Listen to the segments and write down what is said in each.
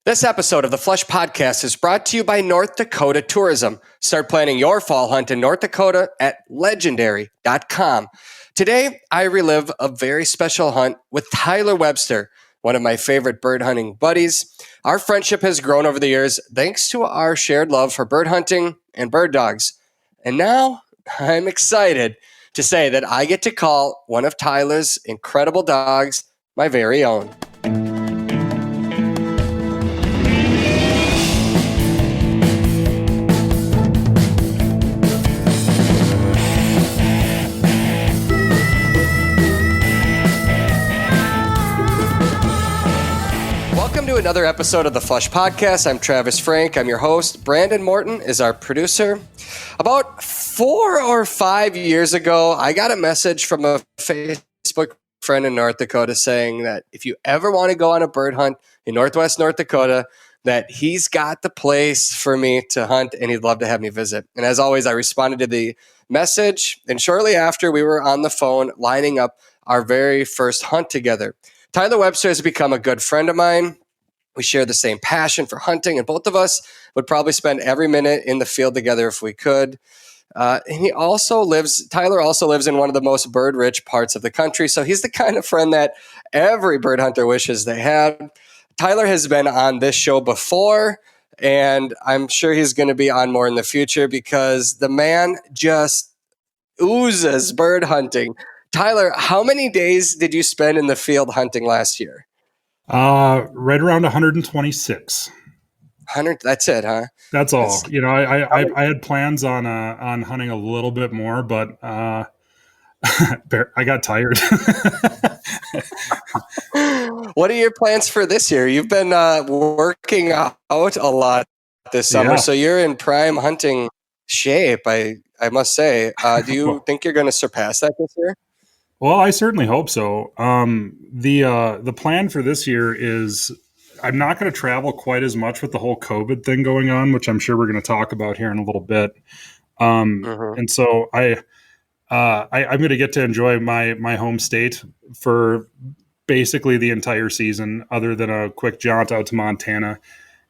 This episode of the Flush Podcast is brought to you by North Dakota Tourism. Start planning your fall hunt in North Dakota at legendary.com. Today, I relive a very special hunt with Tyler Webster, one of my favorite bird hunting buddies. Our friendship has grown over the years thanks to our shared love for bird hunting and bird dogs. And now I'm excited to say that I get to call one of Tyler's incredible dogs my very own. Another episode of the Flush Podcast. I'm Travis Frank. I'm your host. Brandon Morton is our producer. About 4 or 5 years ago, I got a message from a Facebook friend in North Dakota saying that if you ever want to go on a bird hunt in Northwest North Dakota, that he's got the place for me to hunt and he'd love to have me visit. And as always, I responded to the message. And shortly after, we were on the phone lining up our very first hunt together. Tyler Webster has become a good friend of mine. We share the same passion for hunting, and both of us would probably spend every minute in the field together if we could. And Tyler also lives in one of the most bird-rich parts of the country, so he's the kind of friend that every bird hunter wishes they had. Tyler has been on this show before, and I'm sure he's going to be on more in the future because the man just oozes bird hunting. Tyler, how many days did you spend in the field hunting last year? Right around 126. 100. That's it, huh? That's all. I had plans on hunting a little bit more, but I got tired. What are your plans for this year? You've been working out a lot this summer, so you're in prime hunting shape. I must say. Do you think you're going to surpass that this year? Well, I certainly hope so. The plan for this year is I'm not going to travel quite as much with the whole COVID thing going on, which I'm sure we're going to talk about here in a little bit. And so I'm going to get to enjoy my home state for basically the entire season, other than a quick jaunt out to Montana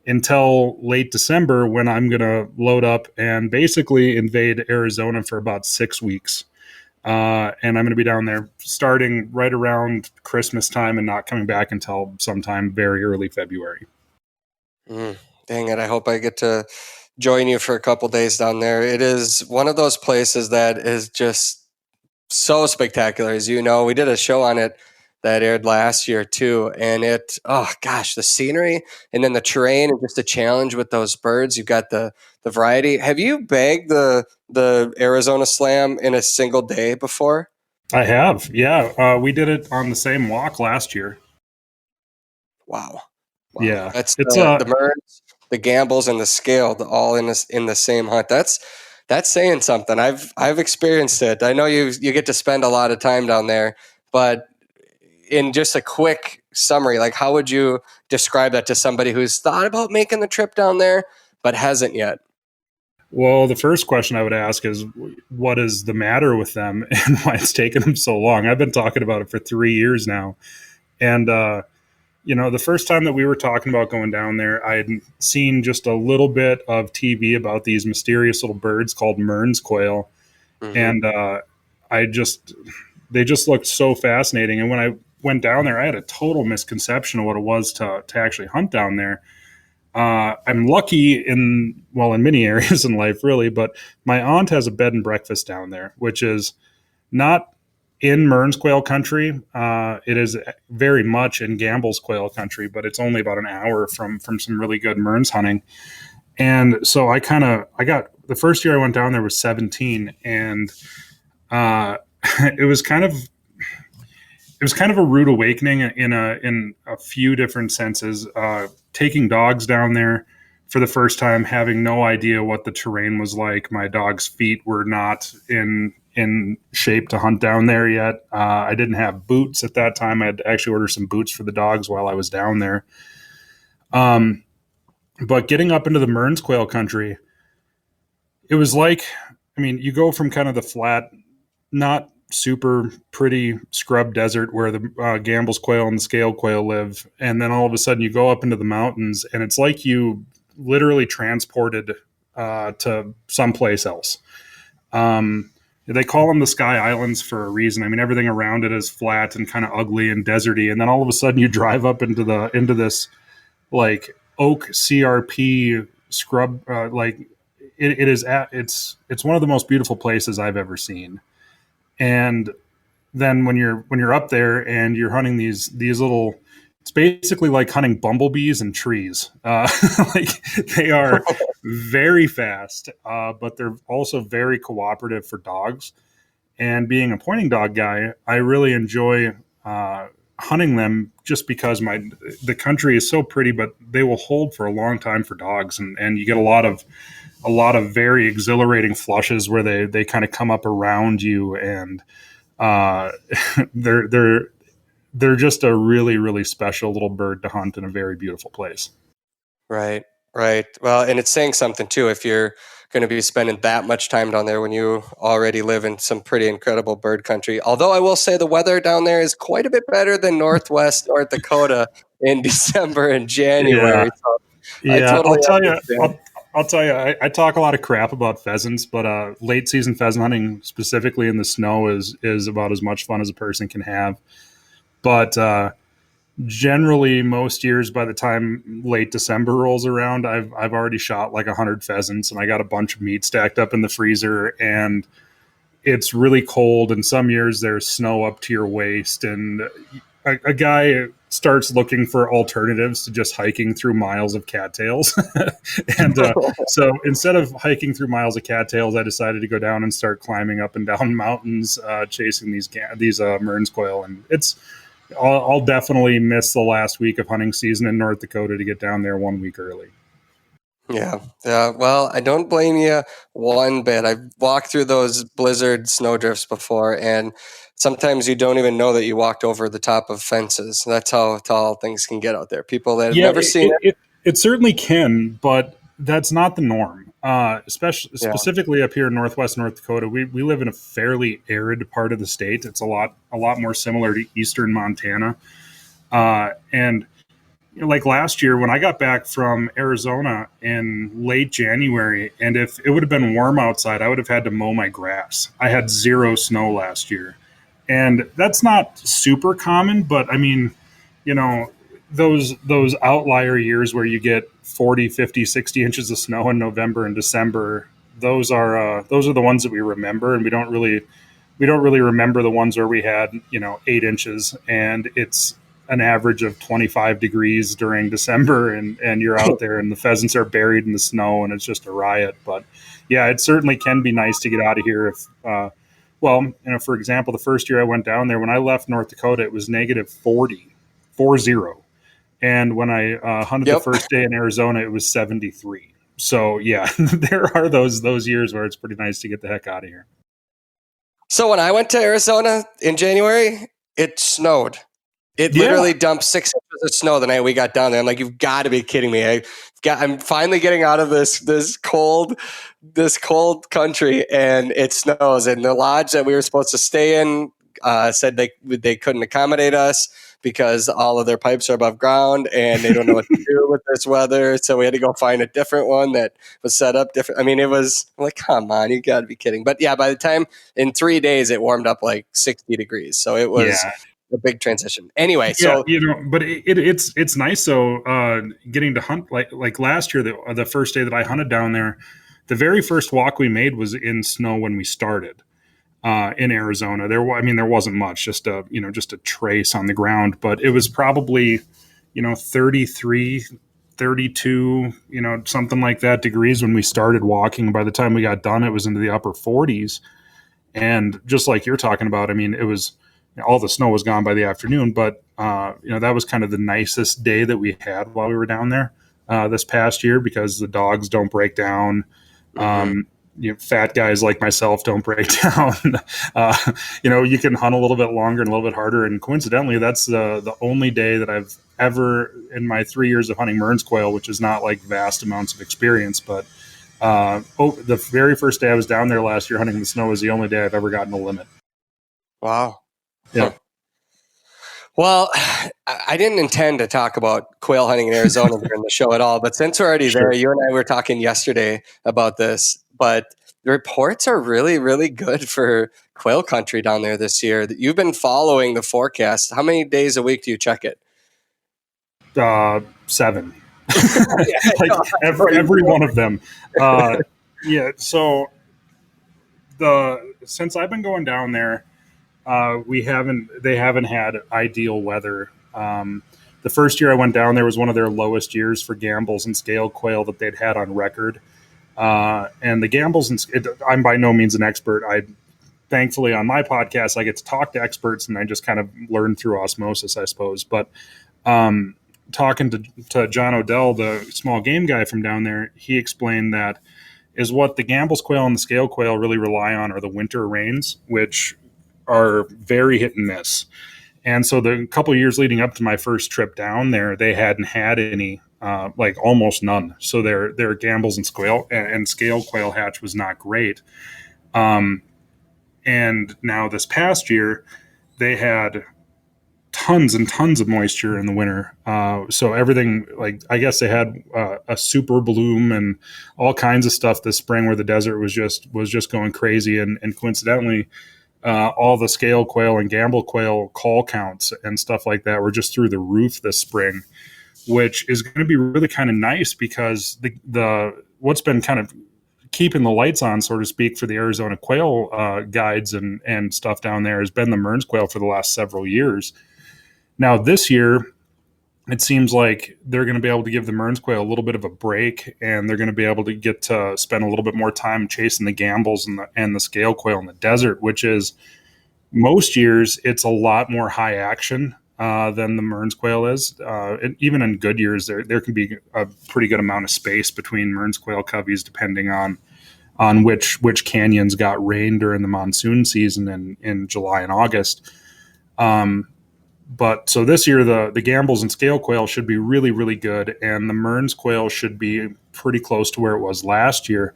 until late December, when I'm going to load up and basically invade Arizona for about 6 weeks. And I'm going to be down there starting right around Christmas time and not coming back until sometime very early February. Dang it. I hope I get to join you for a couple days down there. It is one of those places that is just so spectacular. As you know, we did a show on it that aired last year too. And the scenery and then the terrain and just the challenge with those birds. You've got the variety. Have you bagged the Arizona Slam in a single day before? I have. Yeah. We did it on the same walk last year. Wow. Yeah. That's the Merns, the Gambles, and the Scale, all in the same hunt. That's saying something. I've experienced it. I know you get to spend a lot of time down there, but in just a quick summary, like how would you describe that to somebody who's thought about making the trip down there but hasn't yet? Well, the first question I would ask is, what is the matter with them and why it's taken them so long? I've been talking about it for 3 years now. And, the first time that we were talking about going down there, I had seen just a little bit of TV about these mysterious little birds called Mearns quail. And they just looked so fascinating. And when I went down there, I had a total misconception of what it was to actually hunt down there. I'm lucky in many areas in life, really, but my aunt has a bed and breakfast down there, which is not in Mearns quail country. It is very much in Gambles quail country, but it's only about an hour from some really good Mearns hunting. And so I got the first year I went down there was 17, and it was kind of a rude awakening in a few different senses. Taking dogs down there for the first time, having no idea what the terrain was like. My dog's feet were not in shape to hunt down there yet. I didn't have boots at that time. I had to actually order some boots for the dogs while I was down there. But getting up into the Mearns quail country, it was like, you go from kind of the flat, not super pretty scrub desert where the Gambel's quail and the scale quail live. And then all of a sudden you go up into the mountains and it's like you literally transported to someplace else. They call them the Sky Islands for a reason. I mean, everything around it is flat and kind of ugly and deserty. And then all of a sudden you drive up into this like oak CRP scrub, it's one of the most beautiful places I've ever seen. And then when you're up there and you're hunting these little, it's basically like hunting bumblebees and trees. Like they are very fast, but they're also very cooperative for dogs. And being a pointing dog guy, I really enjoy hunting them just because the country is so pretty, but they will hold for a long time for dogs, and you get a lot of very exhilarating flushes where they kind of come up around you, and they're just a really, really special little bird to hunt in a very beautiful place. Right, right. Well, and it's saying something too if you're going to be spending that much time down there when you already live in some pretty incredible bird country. Although I will say the weather down there is quite a bit better than Northwest North Dakota in December and January. Yeah, So yeah. totally I'll tell you. I talk a lot of crap about pheasants, but late season pheasant hunting, specifically in the snow, is about as much fun as a person can have. But generally, most years, by the time late December rolls around, I've already shot like 100 pheasants, and I got a bunch of meat stacked up in the freezer, and it's really cold. And some years there's snow up to your waist, and a guy starts looking for alternatives to just hiking through miles of cattails. And so instead of hiking through miles of cattails, I decided to go down and start climbing up and down mountains, chasing these Mearns quail. And I'll definitely miss the last week of hunting season in North Dakota to get down there 1 week early. Yeah. Yeah. Well, I don't blame you one bit. I've walked through those blizzard snowdrifts before, and sometimes you don't even know that you walked over the top of fences. That's how tall things can get out there. People that have never seen it. It certainly can, but that's not the norm. Specifically up here in Northwest North Dakota, we live in a fairly arid part of the state. It's a lot more similar to eastern Montana, and like last year when I got back from Arizona in late January, and if it would have been warm outside, I would have had to mow my grass. I had 0 snow last year, and that's not super common, but I mean, those outlier years where you get 40, 50, 60 inches of snow in November and December, those are the ones that we remember, and we don't really remember the ones where we had 8 inches and it's an average of 25 degrees during December, and you're out there and the pheasants are buried in the snow and it's just a riot. But yeah, it certainly can be nice to get out of here. If for example, the first year I went down there, when I left North Dakota, it was negative 40. And when I hunted the first day in Arizona, it was 73. So yeah, there are those years where it's pretty nice to get the heck out of here. So when I went to Arizona in January, it snowed. It literally dumped 6 inches of snow the night we got down there. I'm like, you've got to be kidding me! I'm finally getting out of this cold country, and it snows. And the lodge that we were supposed to stay in said they couldn't accommodate us because all of their pipes are above ground, and they don't know what to do with this weather. So we had to go find a different one that was set up different. I mean, it was like, come on, you got to be kidding! But yeah, by the time in 3 days, it warmed up like 60 degrees. So it was a big transition. Anyway, so but it's nice though, getting to hunt like last year, the first day that I hunted down there, the very first walk we made was in snow when we started in Arizona. There wasn't much, just a trace on the ground, but it was probably 33, 32, something like that degrees when we started walking. By the time we got done, it was into the upper 40s, and just like you're talking about, I mean, it was. All the snow was gone by the afternoon, but that was kind of the nicest day that we had while we were down there this past year, because the dogs don't break down. Fat guys like myself don't break down. You can hunt a little bit longer and a little bit harder. And coincidentally, that's the only day that I've ever, in my 3 years of hunting Mearns quail, which is not like vast amounts of experience, but the very first day I was down there last year hunting the snow was the only day I've ever gotten a limit. Wow. Yeah. Huh. Well, I didn't intend to talk about quail hunting in Arizona during the show at all, but since we're already Sure. there, you and I were talking yesterday about this, but the reports are really, really good for quail country down there this year. You've been following the forecast. How many days a week do you check it? 7. Yeah, Like no, every one of them. Yeah. So since I've been going down there, they haven't had ideal weather. The first year I went down there was one of their lowest years for gambles and scale quail that they'd had on record. And the gambles I'm by no means an expert. I thankfully on my podcast I get to talk to experts and I just kind of learn through osmosis, I suppose. But talking to John Odell, the small game guy from down there, he explained that is what the gambles quail and the scale quail really rely on are the winter rains, which are very hit and miss. And so the couple of years leading up to my first trip down there, they hadn't had any, like almost none. So their gambles and scale quail hatch was not great. And now this past year, they had tons and tons of moisture in the winter. So everything, like I guess they had a super bloom and all kinds of stuff this spring where the desert was just going crazy. And coincidentally, all the scale quail and gamble quail call counts and stuff like that were just through the roof this spring, which is going to be really kind of nice because the what's been kind of keeping the lights on, so to speak, for the Arizona quail guides and stuff down there has been the Mearns quail for the last several years. Now this year, it seems like they're going to be able to give the Mearns quail a little bit of a break, and they're going to be able to get to spend a little bit more time chasing the gambles and the scale quail in the desert, which is most years it's a lot more high action than the Mearns quail is. Even in good years, there can be a pretty good amount of space between Mearns quail coveys depending on which canyons got rain during the monsoon season in July and August. But so this year, the gambles and scale quail should be really, really good, and the Mearns quail should be pretty close to where it was last year.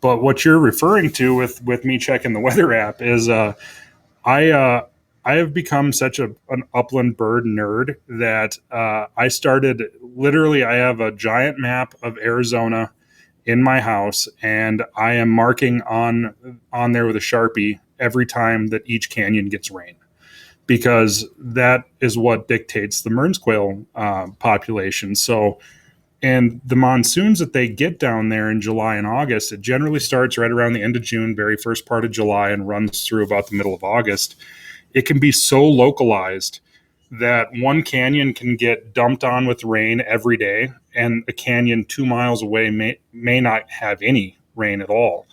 But what you're referring to with me checking the weather app is I have become such an upland bird nerd that I started literally. I have a giant map of Arizona in my house, and I am marking on there with a Sharpie every time that each canyon gets rain, because that is what dictates the Mearns quail population. So, and the monsoons that they get down there in July and August, it generally starts right around the end of June, very first part of July, and runs through about the middle of August. It can be so localized that one canyon can get dumped on with rain every day, and a canyon 2 miles away may not have any rain at all.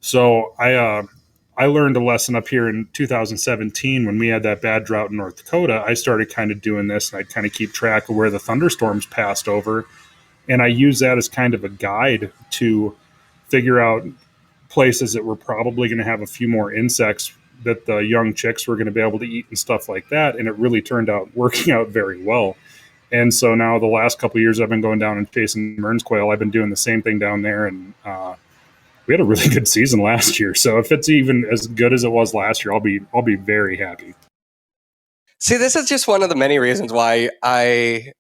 So I learned a lesson up here in 2017 when we had that bad drought in North Dakota. I started kind of doing this, and I'd kind of keep track of where the thunderstorms passed over. And I use that as kind of a guide to figure out places that were probably going to have a few more insects that the young chicks were going to be able to eat and stuff like that. And it really turned out working out very well. And so now the last couple of years I've been going down and chasing Mearns quail. I've been doing the same thing down there, and we had a really good season last year. So if it's even as good as it was last year, I'll be very happy. See, this is just one of the many reasons why I'm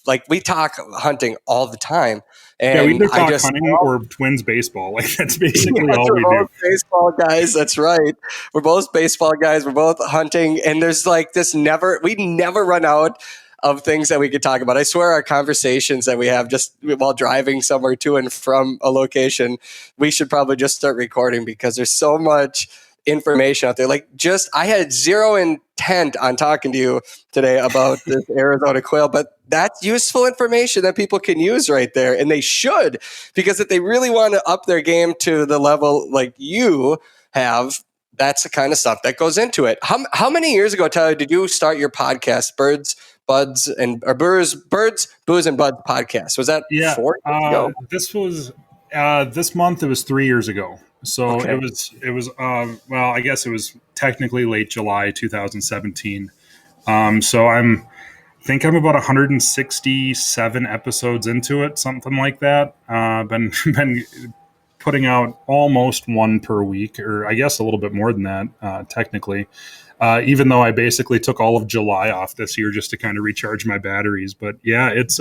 like, we talk hunting all the time. And yeah, we either talk hunting or Twins baseball. Like that's basically all we do. Baseball guys, that's right. We're both baseball guys. We're both hunting, and there's like this we never run out of things that we could talk about. I swear our conversations that we have just while driving somewhere to and from a location, we should probably just start recording because there's so much information out there. Like I had zero intent on talking to you today about this Arizona quail, but that's useful information that people can use right there. And they should, because if they really want to up their game to the level like you have, that's the kind of stuff that goes into it. How many years ago, Tyler, did you start your podcast, Birds, Booze and Buds podcast? Was that 4 years ago? This was this month. It was 3 years ago. So Okay. it was well, I guess it was technically late July 2017. So I think I'm about 167 episodes into it, something like that. Been putting out almost one per week, or I guess a little bit more than that, technically. Even though I basically took all of July off this year just to kind of recharge my batteries. But yeah, it's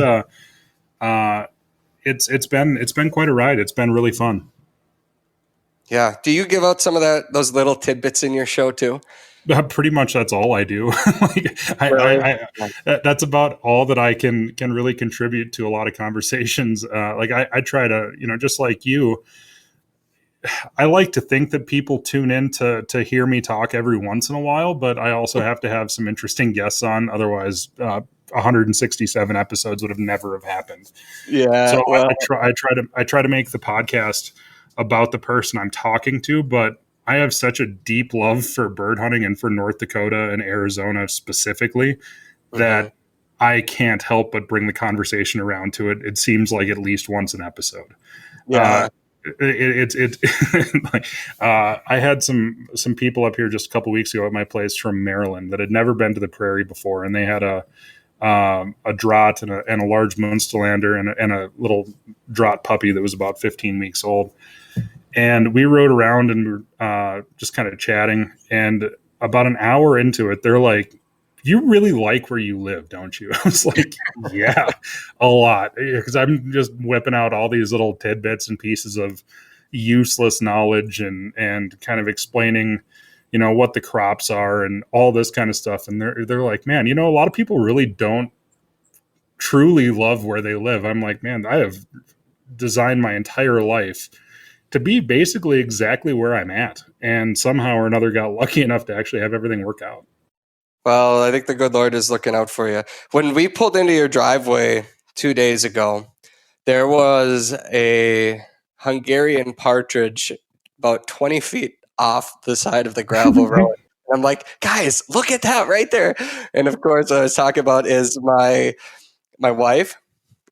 been quite a ride. It's been really fun. Yeah. Do you give out some of those little tidbits in your show too? Pretty much that's all I do. Like Really? that's about all that I can really contribute to a lot of conversations. Like I try to, just like you, I like to think that people tune in to hear me talk every once in a while, but I also have to have some interesting guests on. Otherwise, 167 episodes would have never have happened. Yeah. So Well, I try to make the podcast about the person I'm talking to, but I have such a deep love for bird hunting and for North Dakota and Arizona specifically that I can't help but bring the conversation around to it. It seems like at least once an episode. yeah. Like, I had some people up here just a couple weeks ago at my place from Maryland that had never been to the prairie before, and they had a draught and a large Munsterlander and a little draught puppy that was about 15 weeks old. And we rode around and just kind of chatting. And about an hour into it, they're like, "You really like where you live, don't you?" I was like, "Yeah, a lot." Because I'm just whipping out all these little tidbits and pieces of useless knowledge and kind of explaining, what the crops are and all this kind of stuff. And they're like, "Man, a lot of people really don't truly love where they live." I'm like, "Man, I have designed my entire life to be basically exactly where I'm at, and somehow or another got lucky enough to actually have everything work out." Well, I think the good Lord is looking out for you. When we pulled into your driveway 2 days ago, there was a Hungarian partridge about 20 feet off the side of the gravel road. And I'm like, guys, look at that right there. And of course, what I was talking about is my wife,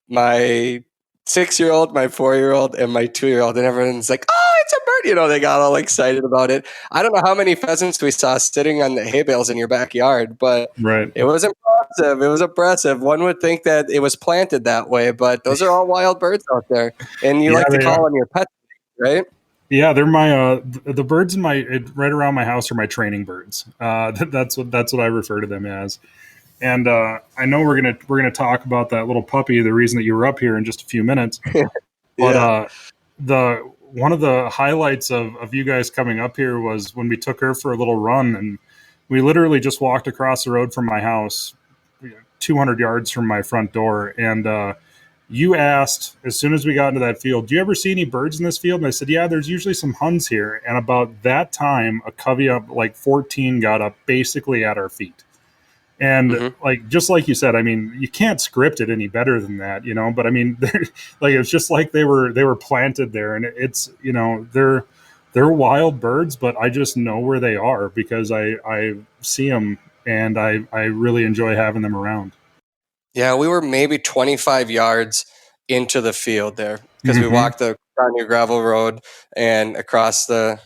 my 6-year-old, my 4-year-old, and my 2-year-old, and everyone's like, "Oh, it's a bird!" They got all excited about it. I don't know how many pheasants we saw sitting on the hay bales in your backyard, but Right. it was impressive. It was impressive. One would think that it was planted that way, but those are all wild birds out there, and you Yeah, like to they call are. them your pets, right? Yeah, they're my the birds in right around my house are my training birds. That's what I refer to them as. And I know we're gonna talk about that little puppy, the reason that you were up here, in just a few minutes. But Yeah. the one of the highlights of you guys coming up here was when we took her for a little run, and we literally just walked across the road from my house, 200 yards from my front door, and you asked as soon as we got into that field, "Do you ever see any birds in this field?" And I said, "Yeah, there's usually some huns here." And about that time, a covey of like 14 got up basically at our feet. And Mm-hmm. like, just like you said, I mean, you can't script it any better than that, but I mean, like, it's just like they were planted there, and it's, they're wild birds, but I just know where they are because I see them, and I really enjoy having them around. Yeah, we were maybe 25 yards into the field there because we Mm-hmm. walked down your gravel road and across the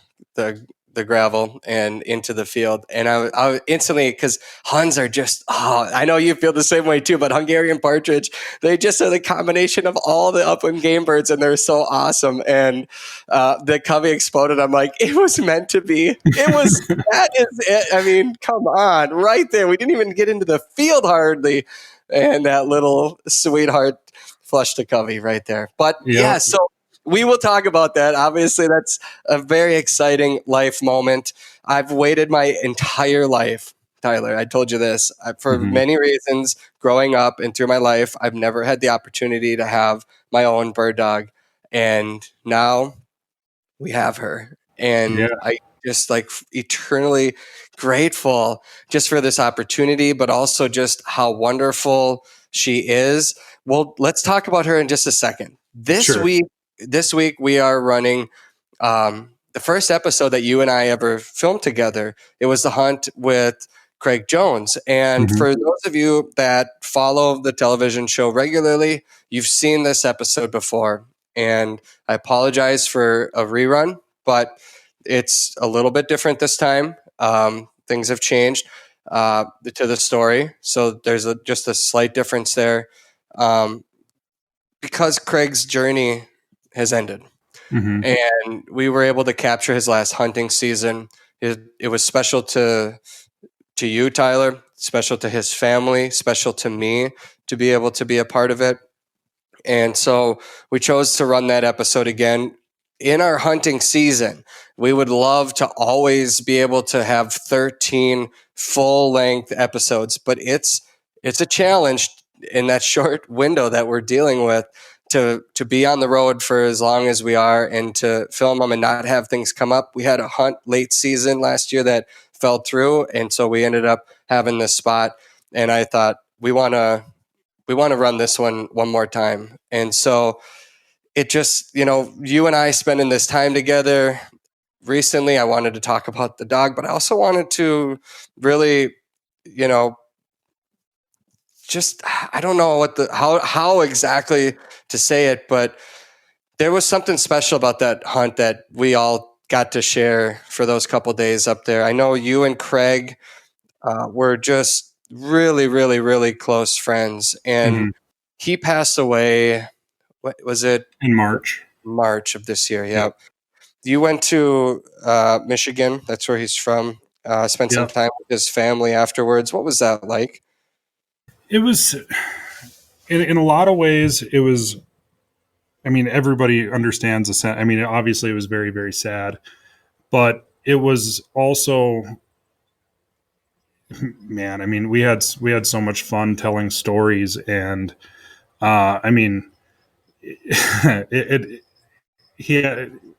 the gravel and into the field. And I instantly, because Huns are just, I know you feel the same way too, but Hungarian partridge, they just are the combination of all the upland game birds, and they're so awesome. And the covey exploded. I'm like, it was meant to be. That is it. I mean, come on, right there. We didn't even get into the field hardly. And that little sweetheart flushed the covey right there. But Yeah. yeah, so we will talk about that. Obviously, that's a very exciting life moment. I've waited my entire life, Tyler. I told you this for Mm-hmm. many reasons. Growing up and through my life, I've never had the opportunity to have my own bird dog, and now we have her. Yeah. And I just like eternally grateful just for this opportunity, but also just how wonderful she is. Well, let's talk about her in just a second. Sure. This week we are running the first episode that you and I ever filmed together. It was the hunt with Craig Jones. And Mm-hmm. for those of you that follow the television show regularly, you've seen this episode before. And I apologize for a rerun, but it's a little bit different this time. Things have changed to the story. So there's just a slight difference there because Craig's journey has ended. Mm-hmm. and we were able to capture his last hunting season. It was special to you, Tyler, special to his family, special to me to be able to be a part of it. And so we chose to run that episode again in our hunting season. We would love to always be able to have 13 full length episodes, but it's a challenge in that short window that we're dealing with to be on the road for as long as we are and to film them and not have things come up. We had a hunt late season last year that fell through, and so we ended up having this spot. And I thought we want to run this one more time. And so it just, you and I spending this time together recently, I wanted to talk about the dog, but I also wanted to really, just, I don't know how exactly to say it, but there was something special about that hunt that we all got to share for those couple days up there. I know you and Craig were just really, really, really close friends, and Mm-hmm. he passed away. What was it? In March. March of this year. Yeah. Yep. You went to Michigan. That's where he's from. Spent some Yep. time with his family afterwards. What was that like? It was, in a lot of ways, it was, I mean, everybody understands the I mean, obviously it was very, very sad, but it was also, man, I mean, we had so much fun telling stories, and I mean, it he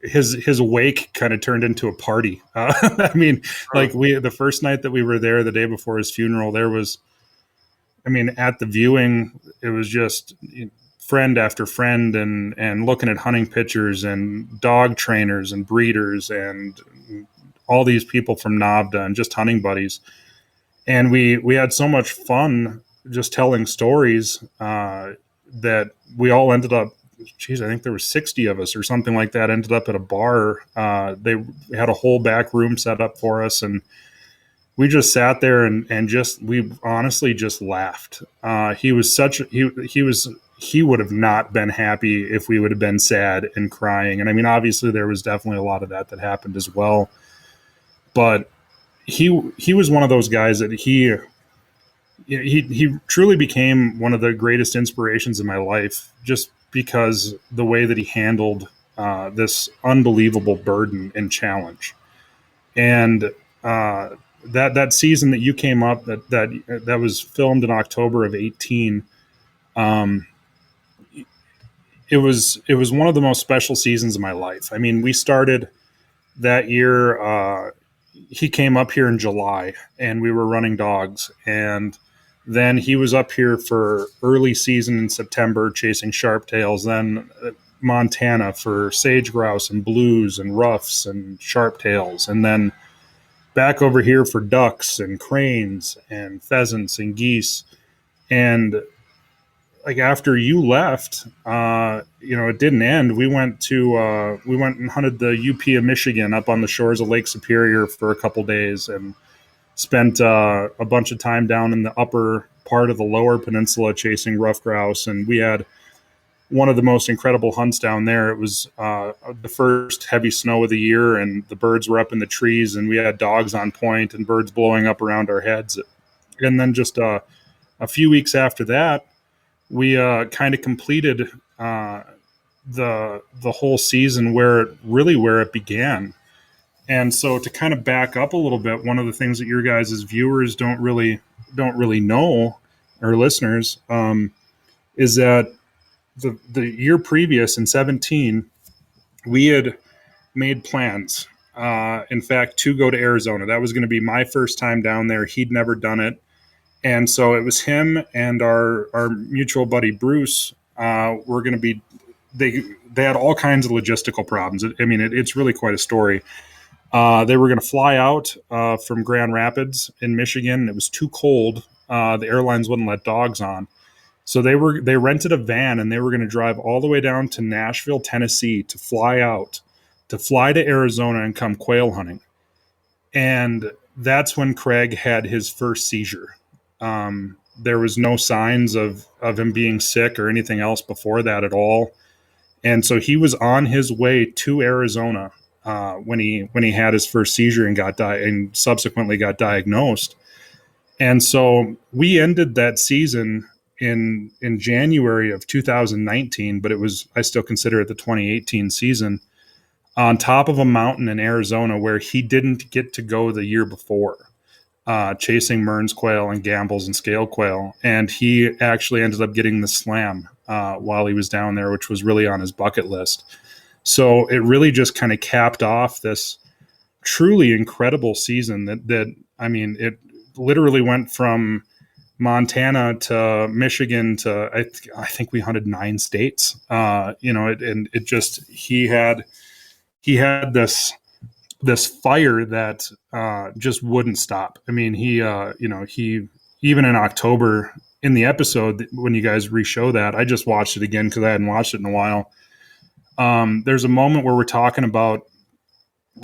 his wake kind of turned into a party. I mean, like the first night that we were there, the day before his funeral, there was, I mean, at the viewing, it was just friend after friend, and looking at hunting pictures and dog trainers and breeders and all these people from NAVDA and just hunting buddies. And we had so much fun just telling stories that we all ended up, geez, I think there were 60 of us or something like that, ended up at a bar. They had a whole back room set up for us, and we just sat there and just, we honestly just laughed. He was such, he would have not been happy if we would have been sad and crying. And I mean, obviously there was definitely a lot of that happened as well, but he was one of those guys that he truly became one of the greatest inspirations in my life, just because the way that he handled this unbelievable burden and challenge. And that season that you came up, that was filmed in October of 18. It was one of the most special seasons of my life. I mean, we started that year. He came up here in July, and we were running dogs, and then he was up here for early season in September chasing sharptails, then Montana for sage grouse and blues and ruffs and sharptails, and then back over here for ducks and cranes and pheasants and geese. And like after you left, it didn't end. We went and hunted the UP of Michigan up on the shores of Lake Superior for a couple days, and spent a bunch of time down in the upper part of the lower peninsula chasing rough grouse. And we had one of the most incredible hunts down there. It was the first heavy snow of the year, and the birds were up in the trees, and we had dogs on point and birds blowing up around our heads. And then just a few weeks after that, we kind of completed the whole season where it began. And so to kind of back up a little bit, one of the things that your guys' viewers don't really know, or listeners, is that the year previous in 17, we had made plans. In fact, to go to Arizona. That was going to be my first time down there. He'd never done it. And so it was him and our mutual buddy, Bruce, were going to be, they had all kinds of logistical problems. I mean, it's really quite a story. They were going to fly out from Grand Rapids in Michigan. It was too cold. The airlines wouldn't let dogs on. So they rented a van, and they were going to drive all the way down to Nashville, Tennessee to fly to Arizona and come quail hunting. And that's when Craig had his first seizure. There was no signs of him being sick or anything else before that at all. And so he was on his way to Arizona when he had his first seizure and and subsequently got diagnosed. And so we ended that season in January of 2019, but I still consider it the 2018 season, on top of a mountain in Arizona where he didn't get to go the year before, chasing Mearns quail and Gamble's and scale quail. And he actually ended up getting the slam while he was down there, which was really on his bucket list. So it really just kind of capped off this truly incredible season it literally went from Montana to Michigan to I think we hunted 9 states. He had this fire that just wouldn't stop. I mean, he even in October in the episode when you guys re-show that, I just watched it again because I hadn't watched it in a while. There's a moment where we're talking about,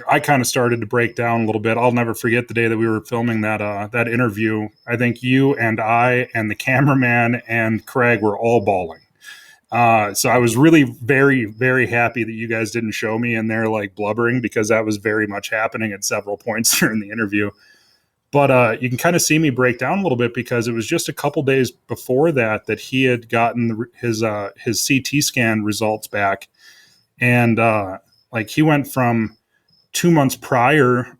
I kind of started to break down a little bit. I'll never forget the day that we were filming that interview. I think you and I and the cameraman and Craig were all bawling. So I was really very, very happy that you guys didn't show me in there like blubbering, because that was very much happening at several points during the interview. But you can kind of see me break down a little bit, because it was just a couple days before that he had gotten his CT scan results back. And he went from 2 months prior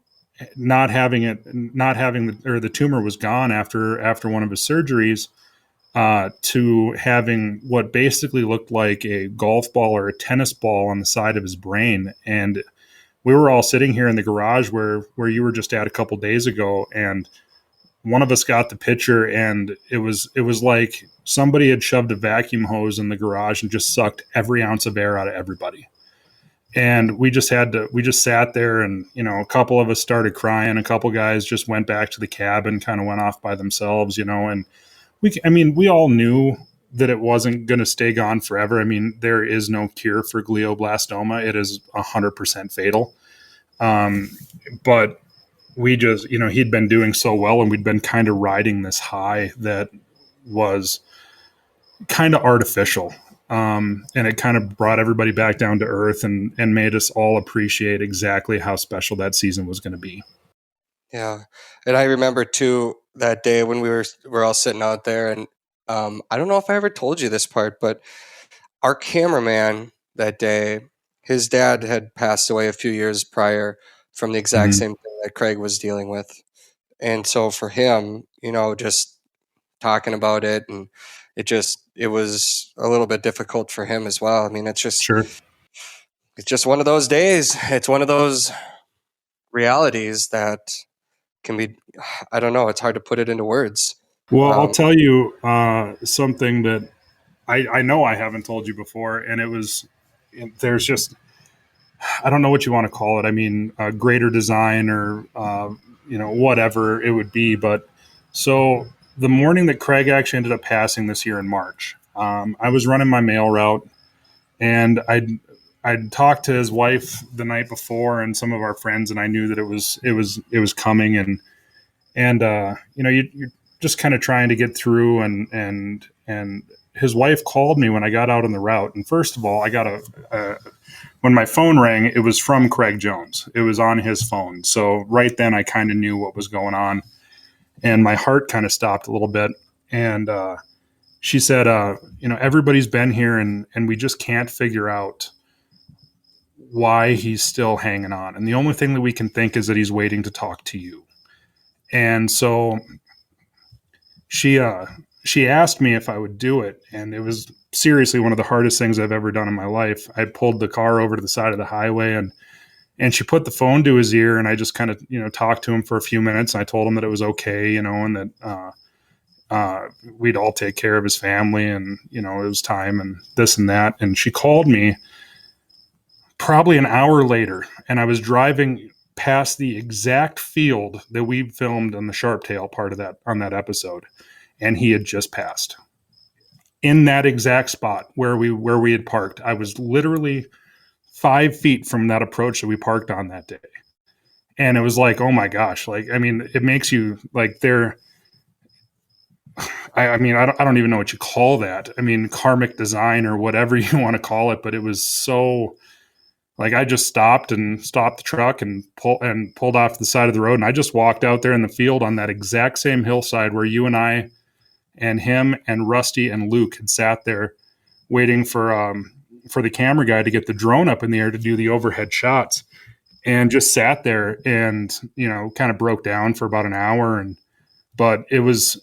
the tumor was gone after one of his surgeries, to having what basically looked like a golf ball or a tennis ball on the side of his brain. And we were all sitting here in the garage where you were just at a couple days ago, and one of us got the picture, and it was like somebody had shoved a vacuum hose in the garage and just sucked every ounce of air out of everybody. And we just sat there, and, a couple of us started crying. A couple guys just went back to the cabin, kind of went off by themselves, and we all knew that it wasn't going to stay gone forever. I mean, there is no cure for glioblastoma. It is 100% fatal. But we just, he'd been doing so well, and we'd been kind of riding this high that was kind of artificial. And it kind of brought everybody back down to earth and made us all appreciate exactly how special that season was going to be. Yeah. And I remember too, that day when we're all sitting out there, and I don't know if I ever told you this part, but our cameraman that day, his dad had passed away a few years prior from the exact same thing that Craig was dealing with. And so for him, just talking about it, and it was a little bit difficult for him as well. I mean, it's just one of those days. It's one of those realities that can be, I don't know, it's hard to put it into words. Well, I'll tell you something that I know I haven't told you before, and there's just, I don't know what you want to call it. I mean, greater design or, whatever it would be. But so the morning that Craig actually ended up passing this year in March, I was running my mail route, and I'd talked to his wife the night before and some of our friends, and I knew that it was coming, and you're just kind of trying to get through, and his wife called me when I got out on the route. And first of all, I got when my phone rang, it was from Craig Jones. It was on his phone. So right then I kind of knew what was going on, and my heart kind of stopped a little bit. And she said, everybody's been here, and we just can't figure out why he's still hanging on. And the only thing that we can think is that he's waiting to talk to you. And so she asked me if I would do it. And it was seriously one of the hardest things I've ever done in my life. I pulled the car over to the side of the highway, and she put the phone to his ear, and I just kind of, talked to him for a few minutes. And I told him that it was okay, and that we'd all take care of his family, and, it was time and this and that. And she called me probably an hour later, and I was driving past the exact field that we filmed on the Sharptail part of on that episode, and he had just passed in that exact spot where we had parked. I was literally 5 feet from that approach that we parked on that day, and it was like, oh my gosh, like, I mean, it makes you like, I mean, I don't even know what you call that. I mean, karmic design or whatever you want to call it, but it was so like I just stopped the truck and pulled off the side of the road. And I just walked out there in the field on that exact same hillside where you and I and him and Rusty and Luke had sat there waiting for the camera guy to get the drone up in the air to do the overhead shots, and just sat there and, you know, kind of broke down for about an hour. And but it was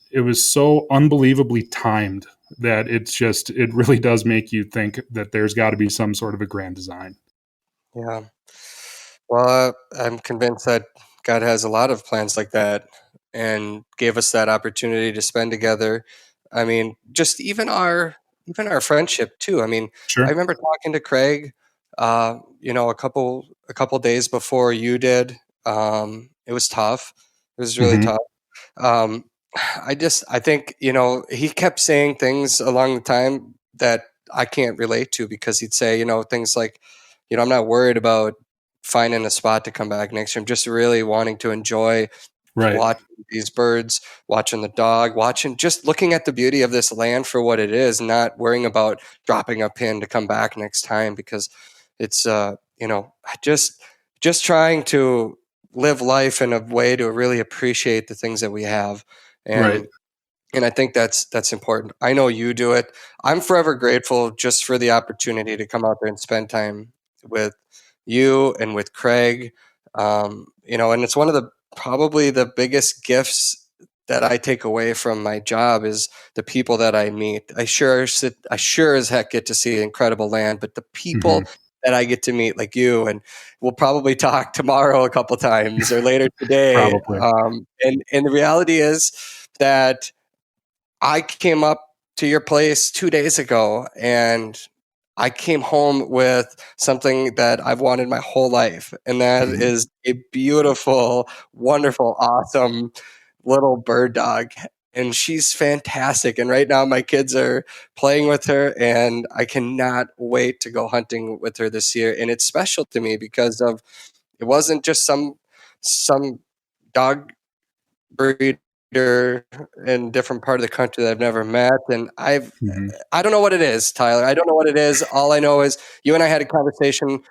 so unbelievably timed that it really does make you think that there's got to be some sort of a grand design. Yeah. Well, I'm convinced that God has a lot of plans like that and gave us that opportunity to spend together. I mean, just even our friendship too. I mean, I Sure. remember talking to Craig, a couple days before you did. It was tough. It was really Hmm. tough. Um, I think, he kept saying things along the time that I can't relate to, because he'd say, things like, I'm not worried about finding a spot to come back next year. I'm just really wanting to enjoy Right. watching these birds, watching the dog, just looking at the beauty of this land for what it is, not worrying about dropping a pin to come back next time, because it's, just trying to live life in a way to really appreciate the things that we have. Right. And I think that's important. I know you do it. I'm forever grateful just for the opportunity to come out there and spend time with you and with Craig. And it's one of the probably the biggest gifts that I take away from my job is the people that I meet. I sure as heck get to see incredible land, but the Hmm. people that I get to meet, like you, and we'll probably talk tomorrow a couple times or later today. Probably. And the reality is that I came up to your place 2 days ago, and I came home with something that I've wanted my whole life, and that Mhm. is a beautiful, wonderful, awesome little bird dog. And she's fantastic. And right now, my kids are playing with her, and I cannot wait to go hunting with her this year. And it's special to me because of it wasn't just some dog breeder in different part of the country that I've never met. And Mhm. I don't know what it is, Tyler. I don't know what it is. All I know is you and I had a conversation,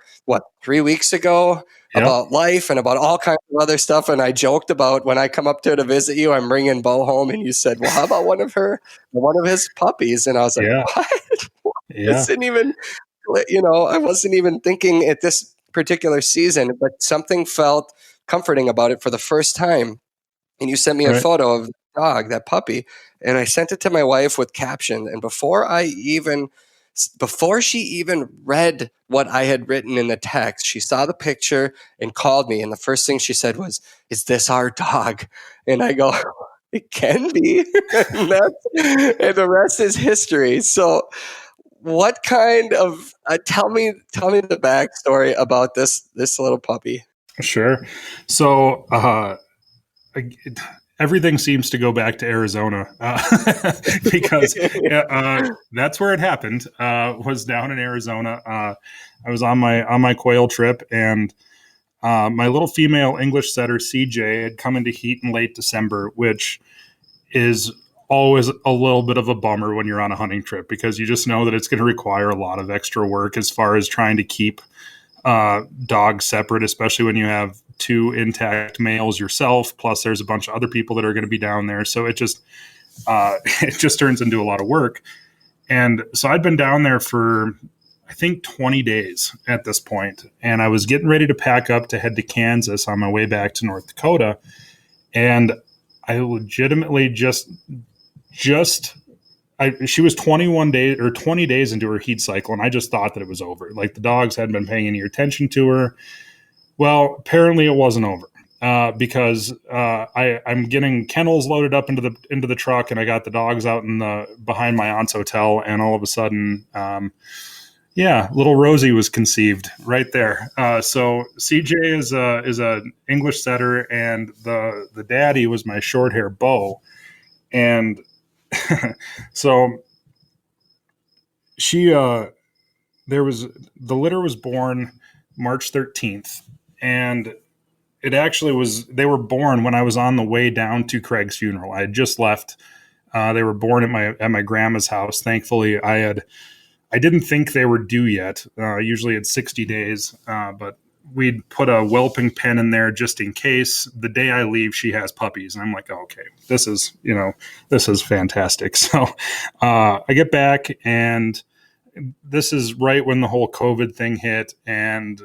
3 weeks ago, Yep. about life and about all kinds of other stuff. And I joked about when I come up there to visit you, I'm bringing Bo home. And you said, well, how about one of his puppies? And I was like, Yeah. what? Yeah. Wasn't even, I wasn't even thinking at this particular season, but something felt comforting about it for the first time. And you sent me a Right. photo of the dog, that puppy, and I sent it to my wife with caption. And before she even read what I had written in the text, she saw the picture and called me. And the first thing she said was, "Is this our dog?" And I go, "It can be." And the rest is history. So, what kind of tell me the backstory about this little puppy? Sure. So, everything seems to go back to Arizona because that's where it happened. Was down in Arizona. I was on my quail trip, and my little female English setter CJ had come into heat in late December, which is always a little bit of a bummer when you're on a hunting trip because you just know that it's going to require a lot of extra work as far as trying to keep dogs separate, especially when you have two intact males yourself. Plus, there's a bunch of other people that are going to be down there, so it just it just turns into a lot of work. And so I'd been down there for I think 20 days at this point, and I was getting ready to pack up to head to Kansas on my way back to North Dakota, and I legitimately just she was 21 days or 20 days into her heat cycle, and I just thought that it was over. Like the dogs hadn't been paying any attention to her. Well, apparently it wasn't over because I'm getting kennels loaded up into the truck, and I got the dogs out in the behind my aunt's hotel, and all of a sudden, yeah, little Rosie was conceived right there. So CJ is a English setter, and the daddy was my short hair Bo, and so she there was the litter was born March 13th, and it actually was they were born when I was on the way down to Craig's funeral. I had just left They were born at my grandma's house. Thankfully, I didn't think they were due yet. Usually it's 60 days, but we'd put a whelping pen in there just in case. The day I leave, she has puppies, and I'm like, oh, okay, this is fantastic. So I get back, and this is right when the whole COVID thing hit, and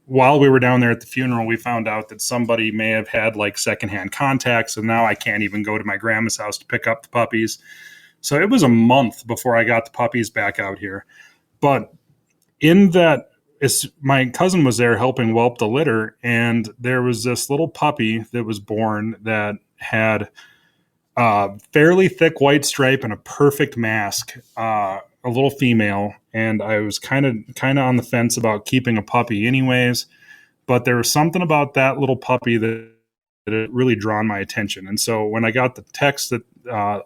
while we were down there at the funeral, we found out that somebody may have had like secondhand contacts, and now I can't even go to my grandma's house to pick up the puppies. So it was a month before I got the puppies back out here. But in that, my cousin was there helping whelp the litter, and there was this little puppy that was born that had a fairly thick white stripe and a perfect mask, a little female. And I was kind of on the fence about keeping a puppy anyways, but there was something about that little puppy that had really drawn my attention. And so when I got the text that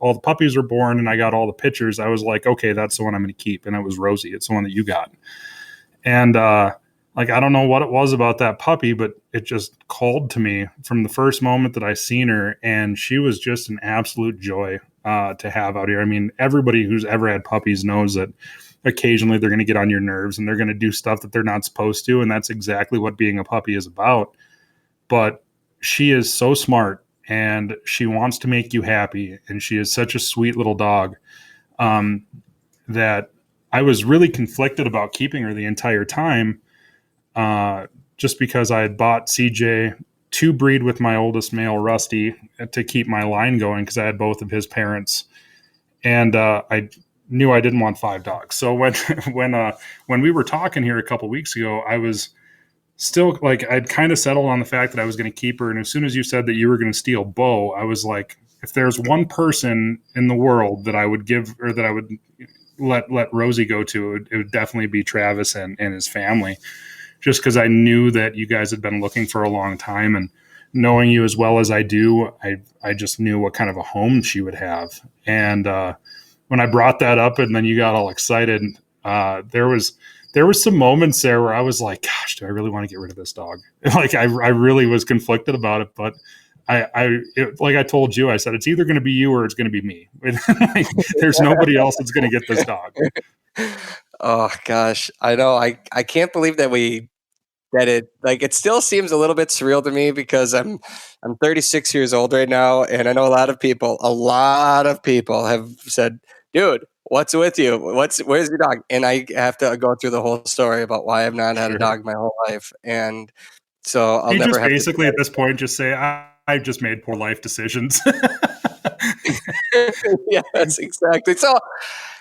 all the puppies were born and I got all the pictures, I was like, okay, that's the one I'm going to keep. And it was Rosie. It's the one that you got. And like, I don't know what it was about that puppy, but it just called to me from the first moment that I seen her. And she was just an absolute joy to have out here. I mean, everybody who's ever had puppies knows that occasionally they're going to get on your nerves and they're going to do stuff that they're not supposed to. And that's exactly what being a puppy is about. But she is so smart and she wants to make you happy. And she is such a sweet little dog that I was really conflicted about keeping her the entire time, just because I had bought CJ to breed with my oldest male, Rusty, to keep my line going because I had both of his parents. And I knew I didn't want 5 dogs. So when we were talking here a couple weeks ago, I was still like, I'd kind of settled on the fact that I was going to keep her. And as soon as you said that you were going to steal Bo, I was like, if there's one person in the world that I would give, or that I would let Rosie go to, it would definitely be Travis and his family, just because I knew that you guys had been looking for a long time, and knowing you as well as I do, I just knew what kind of a home she would have. And when I brought that up and then you got all excited, there was some moments there where I was like, gosh, do I really want to get rid of this dog? Like I really was conflicted about it, but like I told you, I said, it's either going to be you or it's going to be me. Like, there's nobody else that's going to get this dog. Oh gosh, I know. I can't believe that it still seems a little bit surreal to me because I'm 36 years old right now, and I know a lot of people have said, dude, what's with you? Where's your dog? And I have to go through the whole story about why I've not had a dog my whole life. And so I'll never just have basically at this point just say, I've just made poor life decisions. Yeah, that's exactly. So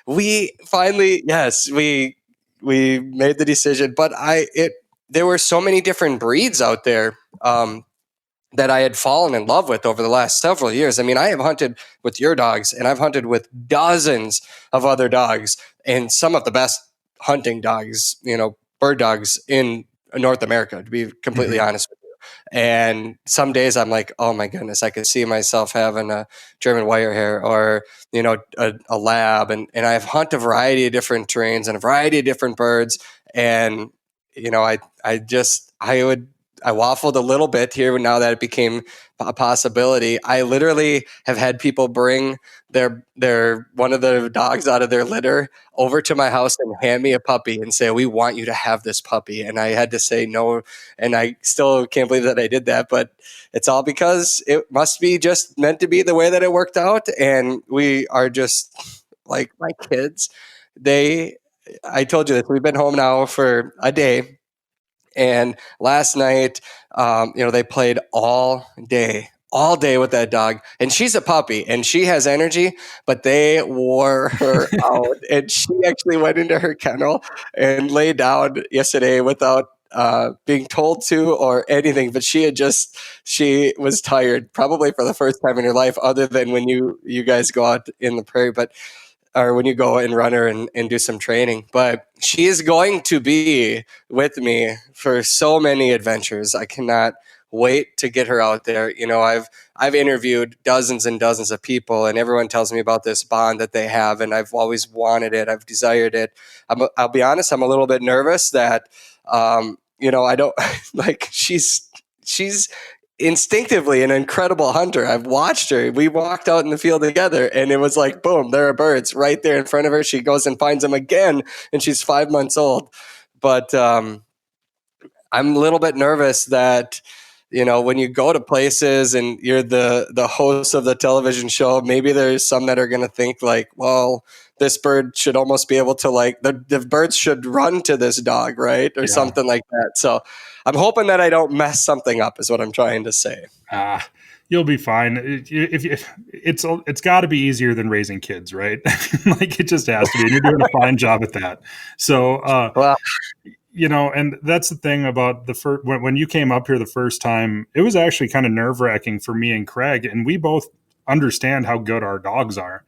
we finally, yes, we made the decision, but there were so many different breeds out there that I had fallen in love with over the last several years. I mean, I have hunted with your dogs, and I've hunted with dozens of other dogs, and some of the best hunting dogs, bird dogs in North America, to be completely honest with you. And some days I'm like, oh my goodness, I could see myself having a German Wirehair or, a lab. And I've hunted a variety of different terrains and a variety of different birds. And, I waffled a little bit here now that it became a possibility. I literally have had people bring their one of the dogs out of their litter over to my house and hand me a puppy and say, we want you to have this puppy. And I had to say no. And I still can't believe that I did that, but it's all because it must be just meant to be the way that it worked out. And we are just like my kids. I told you this, we've been home now for a day. And last night, they played all day with that dog. And she's a puppy and she has energy, but they wore her out. And she actually went into her kennel and lay down yesterday without being told to or anything. But she was tired, probably for the first time in her life, other than when you guys go out in the prairie. Or when you go and run her and do some training. But she is going to be with me for so many adventures. I cannot wait to get her out there. I've interviewed dozens and dozens of people, and everyone tells me about this bond that they have, and I've always wanted it. I've desired it. I'll be honest, I'm a little bit nervous that, I don't like she's instinctively an incredible hunter. I've watched her. We walked out in the field together and it was like, boom, there are birds right there in front of her. She goes and finds them again and she's 5 months old. But I'm a little bit nervous that, when you go to places and you're the host of the television show, maybe there's some that are going to think like, well, this bird should almost be able to the birds should run to this dog, right? Or something like that. So I'm hoping that I don't mess something up is what I'm trying to say. You'll be fine. It's got to be easier than raising kids, right? Like it just has to be. And you're doing a fine job at that. So, Well, and that's the thing about when you came up here the first time, it was actually kind of nerve wracking for me and Craig, and we both understand how good our dogs are.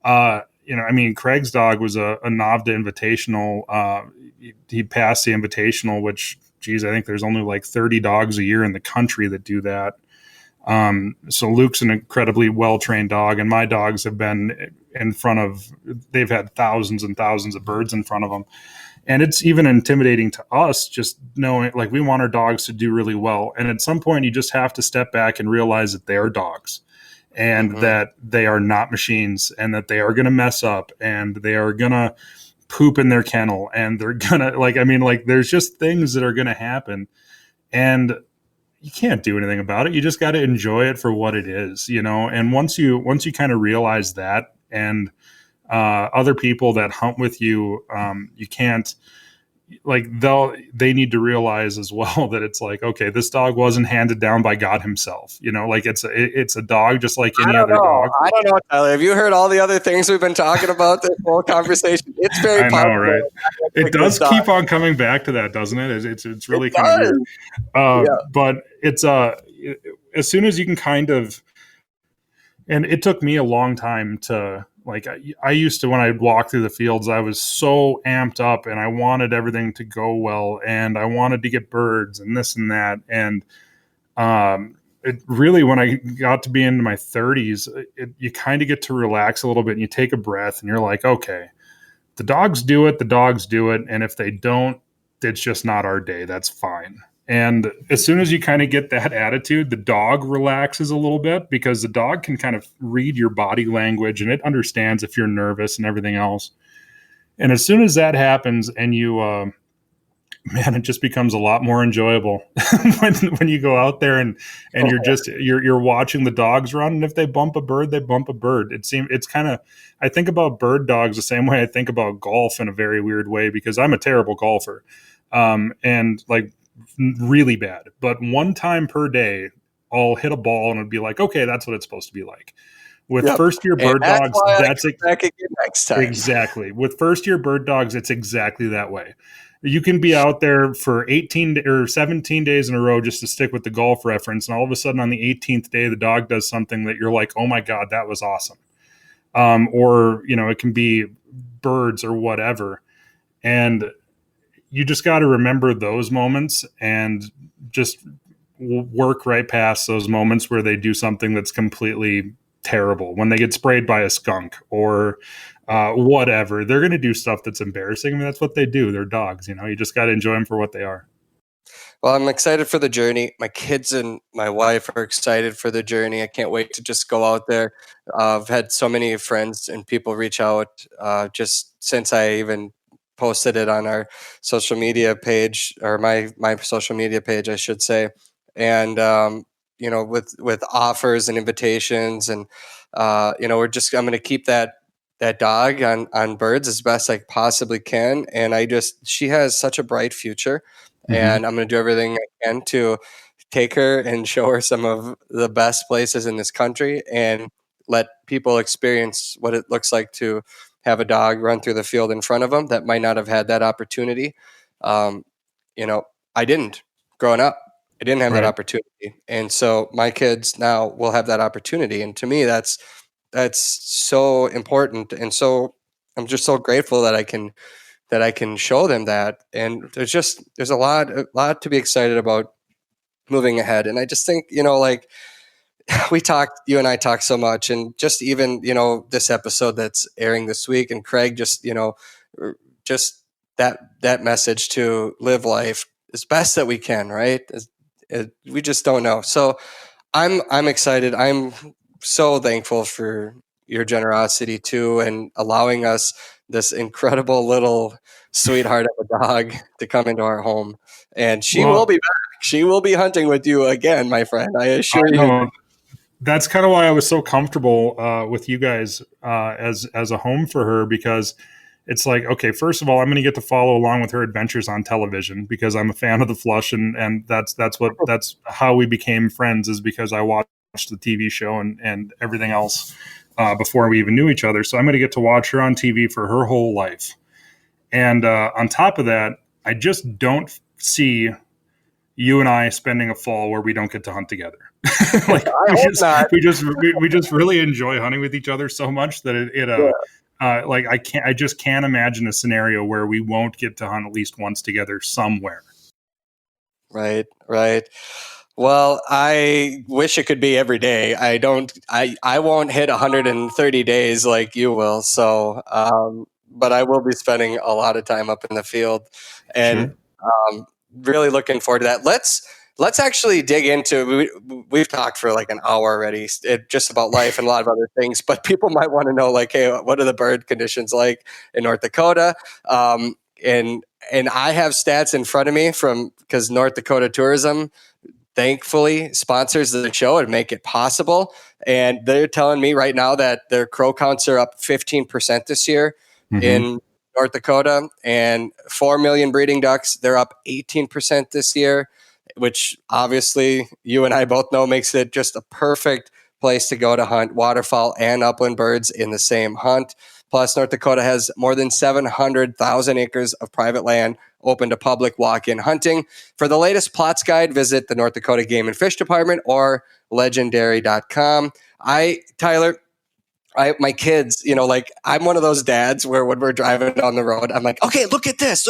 Craig's dog was a NAVDA Invitational. He passed the Invitational, which, geez, I think there's only like 30 dogs a year in the country that do that. So Luke's an incredibly well-trained dog, and my dogs have been they've had thousands and thousands of birds in front of them. And it's even intimidating to us just knowing, like, we want our dogs to do really well. And at some point you just have to step back and realize that they are dogs and that they are not machines and that they are going to mess up and they are going to poop in their kennel and they're going to there's just things that are going to happen. And you can't do anything about it. You just got to enjoy it for what it is, And once you kind of realize that, and other people that hunt with you, you can't, they need to realize as well that it's like, okay, this dog wasn't handed down by God himself. It's a dog just like any other dog. I don't know, Tyler. Have you heard all the other things we've been talking about this whole conversation? It's very popular. I know, right? It does keep on coming back to that, doesn't it? It's really kind of weird. But it's as soon as you can kind of, and it took me a long time to, I used to, when I'd walk through the fields, I was so amped up and I wanted everything to go well and I wanted to get birds and this and that. And it really, when I got to be into my 30s, you kind of get to relax a little bit and you take a breath and you're like, okay, the dogs do it. And if they don't, it's just not our day. That's fine. And as soon as you kind of get that attitude, the dog relaxes a little bit because the dog can kind of read your body language and it understands if you're nervous and everything else. And as soon as that happens and you, it just becomes a lot more enjoyable when you go out there and you're watching the dogs run. And if they bump a bird, they bump a bird. It's kind of, I think about bird dogs the same way I think about golf in a very weird way because I'm a terrible golfer. Really bad, but one time per day I'll hit a ball and it'd be like, okay, that's what it's supposed to be like. With first year bird dogs, that's back again next time. Exactly. With first year bird dogs, it's exactly that way. You can be out there for 18 or 17 days in a row, just to stick with the golf reference, and all of a sudden on the 18th day the dog does something that you're like, oh my God, that was awesome. Or it can be birds or whatever, and you just got to remember those moments and just work right past those moments where they do something that's completely terrible. When they get sprayed by a skunk or whatever, they're going to do stuff that's embarrassing. I mean, that's what they do. They're dogs, you just got to enjoy them for what they are. Well, I'm excited for the journey. My kids and my wife are excited for the journey. I can't wait to just go out there. I've had so many friends and people reach out just since I even posted it on our social media page, or my social media page, I should say. And, with offers and invitations and, I'm going to keep that dog on birds as best I possibly can. And she has such a bright future. And I'm going to do everything I can to take her and show her some of the best places in this country and let people experience what it looks like to have a dog run through the field in front of them that might not have had that opportunity. I didn't growing up. I didn't have that opportunity. And so my kids now will have that opportunity. And to me, that's so important. And so I'm just so grateful that I can show them that. And there's a lot to be excited about moving ahead. And I just think, you and I talk so much, and just even, this episode that's airing this week, and Craig just that message to live life as best that we can, right? We just don't know. So I'm excited. I'm so thankful for your generosity too, and allowing us this incredible little sweetheart of a dog to come into our home. And she will Well, be back. She will be hunting with you again, my friend. I I assure you. know that's kind of why I was so comfortable with you guys as a home for her, because it's like, okay, first of all, I'm going to get to follow along with her adventures on television because I'm a fan of the Flush, and that's how we became friends, is because I watched the TV show and everything else before we even knew each other. So I'm going to get to watch her on TV for her whole life, and on top of that, I just don't see you and I spending a fall where we don't get to hunt together. Like I hope not. we just really enjoy hunting with each other so much that like I just can't imagine a scenario where we won't get to hunt at least once together somewhere. Right, right. Well, I wish it could be every day. I won't hit 130 days like you will. So, but I will be spending a lot of time up in the field, and Sure. really looking forward to that. Let's actually dig into. We've talked for like an hour already, just about life and a lot of other things. But people might want to know, like, hey, what are the bird conditions like in North Dakota? And I have stats in front of me from, because North Dakota Tourism thankfully sponsors the show and make it possible. And they're telling me right now that their crow counts are up 15% this year in North Dakota, and 4 million breeding ducks. They're up 18% this year, which obviously you and I both know makes it just a perfect place to go to hunt waterfowl and upland birds in the same hunt. Plus, North Dakota has more than 700,000 acres of private land open to public walk-in hunting. For the latest plots guide, visit the North Dakota Game and Fish Department or legendary.com. Tyler, my kids, like, I'm one of those dads where when we're driving down the road, I'm like, okay, look at this.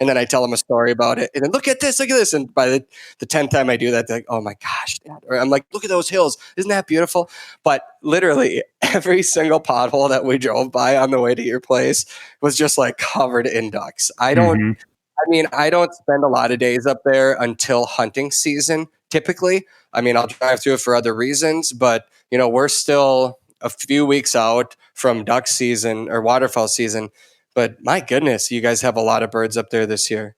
And then I tell them a story about it. And then look at this. And by the 10th time I do that, they're like, oh my gosh, Dad. Or I'm like, look at those hills. Isn't that beautiful? But literally every single pothole that we drove by on the way to your place was just like covered in ducks. I don't spend a lot of days up there until hunting season, typically. I'll drive through it for other reasons, but we're still a few weeks out from duck season or waterfowl season. But my goodness, you guys have a lot of birds up there this year.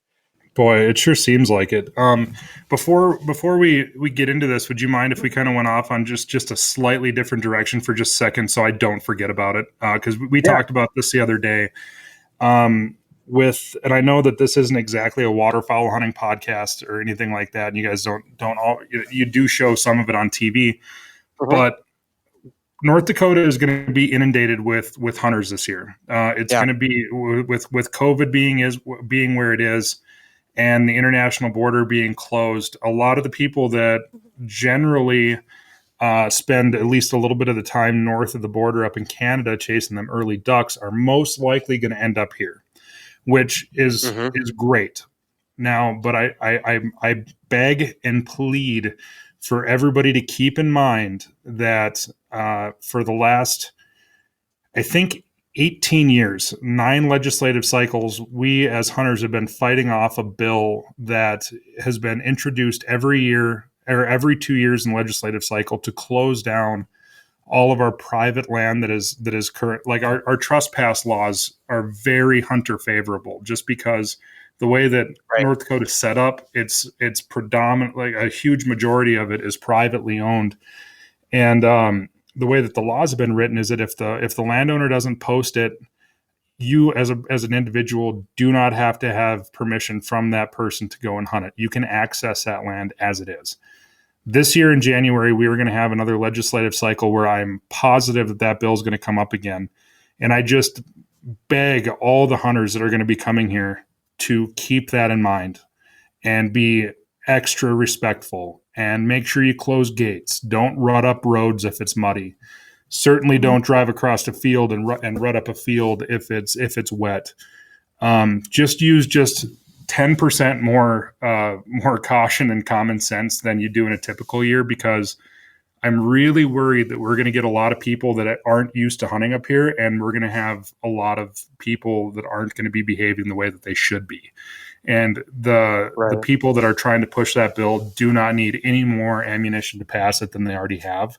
Boy, it sure seems like it. Before we get into this, would you mind if we kind of went off on just a slightly different direction for just a second, so I don't forget about it? Because we talked about this the other day. And I know that this isn't exactly a waterfowl hunting podcast or anything like that, and you guys don't all, you do show some of it on TV, but North Dakota is going to be inundated with hunters this year. It's going to be with COVID being where it is, and the international border being closed. A lot of the people that generally spend at least a little bit of the time north of the border up in Canada chasing them early ducks are most likely going to end up here, which is great. Now, but I beg and plead for everybody to keep in mind that for the last, I think, 18 years, 9 legislative cycles, we as hunters have been fighting off a bill that has been introduced every year or every 2 years in legislative cycle to close down all of our private land that is current. Like our trespass laws are very hunter favorable, just because the way that North Dakota is set up, it's predominantly, a huge majority of it is privately owned. And the way that the laws have been written is that if the landowner doesn't post it, you as an individual do not have to have permission from that person to go and hunt it. You can access that land as it is. This year in January, we were going to have another legislative cycle where I'm positive that bill is going to come up again. And I just beg all the hunters that are going to be coming here to keep that in mind and be extra respectful and make sure you close gates. Don't rut up roads if it's muddy. Certainly don't drive across a field and rut up a field if it's wet. Just use 10% more caution and common sense than you do in a typical year, because I'm really worried that we're going to get a lot of people that aren't used to hunting up here, and we're going to have a lot of people that aren't going to be behaving the way that they should be. And the Right. people that are trying to push that bill do not need any more ammunition to pass it than they already have.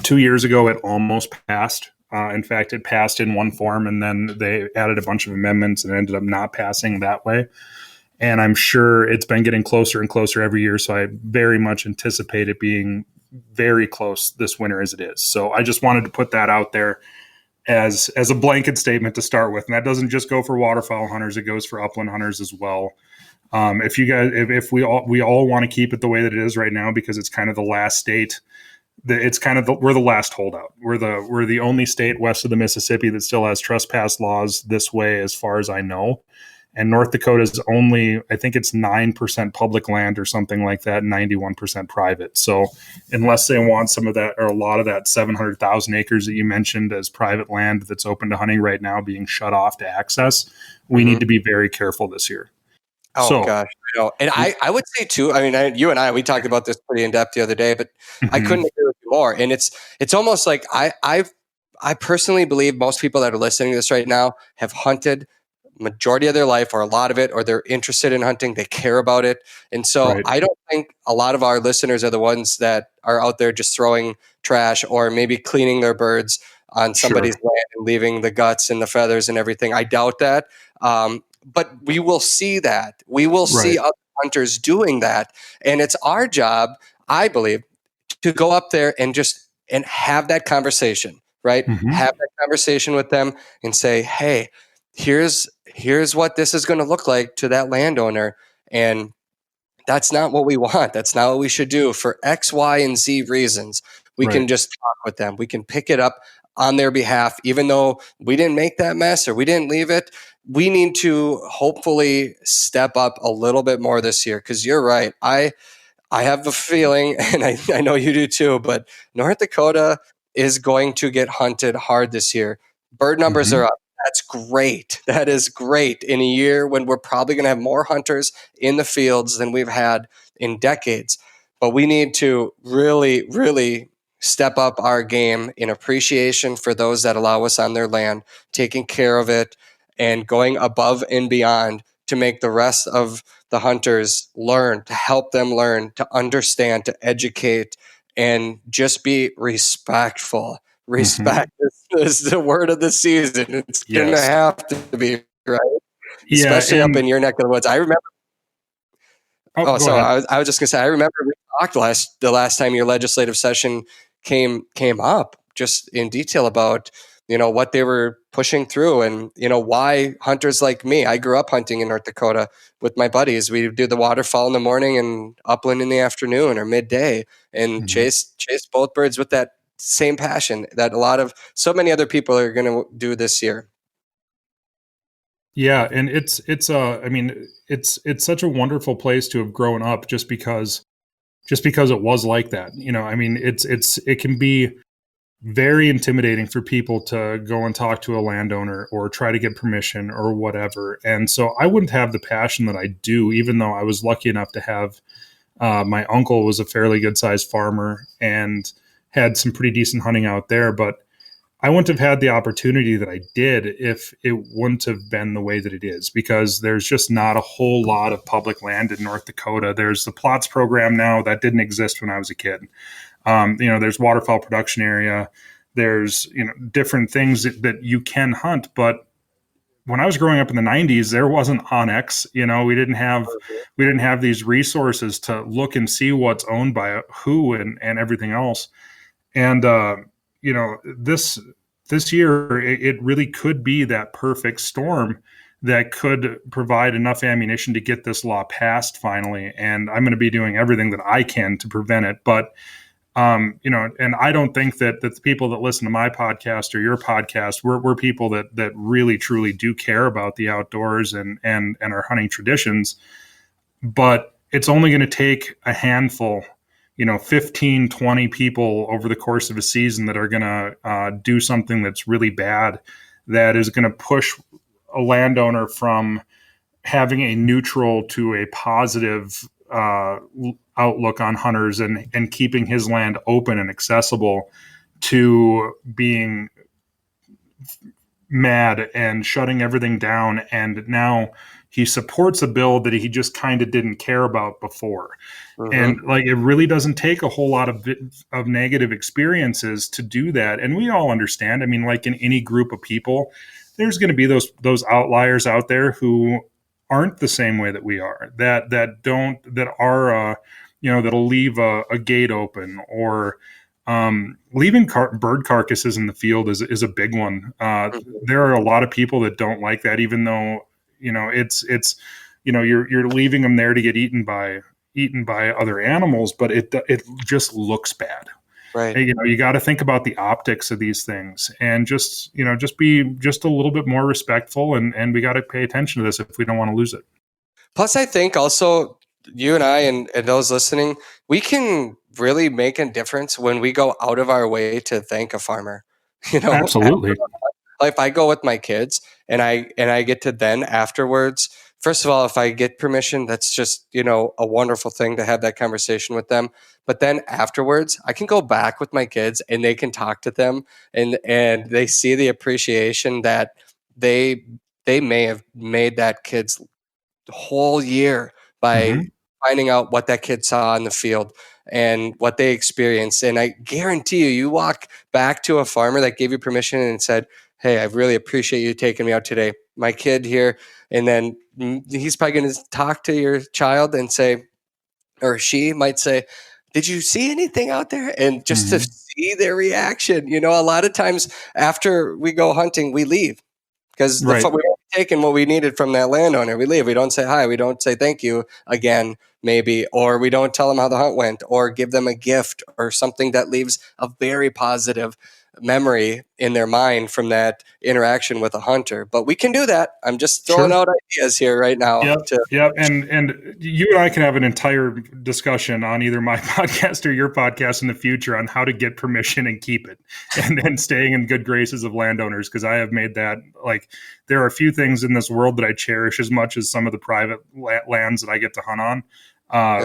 2 years ago, it almost passed. In fact, it passed in one form, and then they added a bunch of amendments and ended up not passing that way. And I'm sure it's been getting closer and closer every year. So I very much anticipate it being very close this winter as it is. So I just wanted to put that out there as a blanket statement to start with. And that doesn't just go for waterfowl hunters; it goes for upland hunters as well. If you guys, if we all want to keep it the way that it is right now, because it's kind of the last state. It's kind of we're the last holdout. We're the only state west of the Mississippi that still has trespass laws this way, as far as I know. And North Dakota is only, I think it's 9% public land or something like that, 91% private. So unless they want some of that or a lot of that 700,000 acres that you mentioned as private land that's open to hunting right now being shut off to access, we need to be very careful this year. Oh gosh, I know. And I would say too, I mean, you and I, we talked about this pretty in depth the other day, but I couldn't agree with you more. And it's almost like I personally believe most people that are listening to this right now have hunted majority of their life or a lot of it, or they're interested in hunting, they care about it. And so Right. I don't think a lot of our listeners are the ones that are out there just throwing trash or maybe cleaning their birds on somebody's land and leaving the guts and the feathers and everything. I doubt that. But we will see that. We will see other hunters doing that. And it's our job, I believe, to go up there and just and have that conversation, right? Have that conversation with them and say, hey, here's what this is going to look like to that landowner. And that's not what we want. That's not what we should do for X, Y, and Z reasons. We can just talk with them. We can pick it up on their behalf, even though we didn't make that mess or we didn't leave it. We need to hopefully step up a little bit more this year, because you're right. I have a feeling, and I know you do too, but North Dakota is going to get hunted hard this year. Bird numbers are up. That's great. That is great in a year when we're probably going to have more hunters in the fields than we've had in decades. But we need to really, really step up our game in appreciation for those that allow us on their land, taking care of it, and going above and beyond to make the rest of the hunters learn, to help them learn, to understand, to educate, and just be respectful. Respect is the word of the season. It's going to have to be, right? Especially up in your neck of the woods. I remember. I was just going to say, I remember we talked the last time your legislative session came up, just in detail about what they were pushing through, and why hunters like me. I grew up hunting in North Dakota with my buddies. We do the waterfowl in the morning and upland in the afternoon or midday, and chase both birds with that same passion that so many other people are going to do this year. Yeah, and it's such a wonderful place to have grown up just because it was like that. It can be very intimidating for people to go and talk to a landowner or try to get permission or whatever. And so I wouldn't have the passion that I do, even though I was lucky enough to have my uncle was a fairly good sized farmer and had some pretty decent hunting out there. But I wouldn't have had the opportunity that I did if it wouldn't have been the way that it is, because there's just not a whole lot of public land in North Dakota. There's the plots program now that didn't exist when I was a kid. There's waterfowl production area. There's, different things that you can hunt. But when I was growing up in the 90s, there wasn't Onyx. We didn't have these resources to look and see what's owned by who and everything else. And, this year, it really could be that perfect storm that could provide enough ammunition to get this law passed finally. And I'm going to be doing everything that I can to prevent it. But, and I don't think that the people that listen to my podcast or your podcast, we're people that really, truly do care about the outdoors and our hunting traditions. But it's only going to take a handful, 15, 20 people over the course of a season that are going to do something that's really bad, that is going to push a landowner from having a neutral to a positive outlook on hunters and keeping his land open and accessible to being mad and shutting everything down. And now he supports a bill that he just kind of didn't care about before. And like, it really doesn't take a whole lot of negative experiences to do that. And we all understand. I mean, like in any group of people, there's going to be those outliers out there who aren't the same way that we are, that are, that'll leave a gate open, or leaving bird carcasses in the field is a big one. There are a lot of people that don't like that, even though, it's you're leaving them there to get eaten by other animals, but it just looks bad. Right. You got to think about the optics of these things, and just be just a little bit more respectful, and we got to pay attention to this if we don't want to lose it. Plus, I think also you and I and those listening, we can really make a difference when we go out of our way to thank a farmer. Absolutely. If I go with my kids and I get to then afterwards, first of all, if I get permission, that's just, a wonderful thing to have that conversation with them. But then afterwards, I can go back with my kids and they can talk to them, and they see the appreciation that they may have made that kid's whole year by finding out what that kid saw in the field and what they experienced. And I guarantee you walk back to a farmer that gave you permission and said, "Hey, I really appreciate you taking me out today. My kid here." And then he's probably going to talk to your child and say, or she might say, "Did you see anything out there?" And just to see their reaction, a lot of times after we go hunting, we leave because we're taking what we needed from that landowner. We leave. We don't say hi. We don't say thank you again, maybe, or we don't tell them how the hunt went, or give them a gift or something that leaves a very positive memory in their mind from that interaction with a hunter. But we can do that. I'm just throwing out ideas here right now. Yep. And you and I can have an entire discussion on either my podcast or your podcast in the future on how to get permission and keep it, and then staying in good graces of landowners. Because I have made that, like, there are a few things in this world that I cherish as much as some of the private lands that I get to hunt on.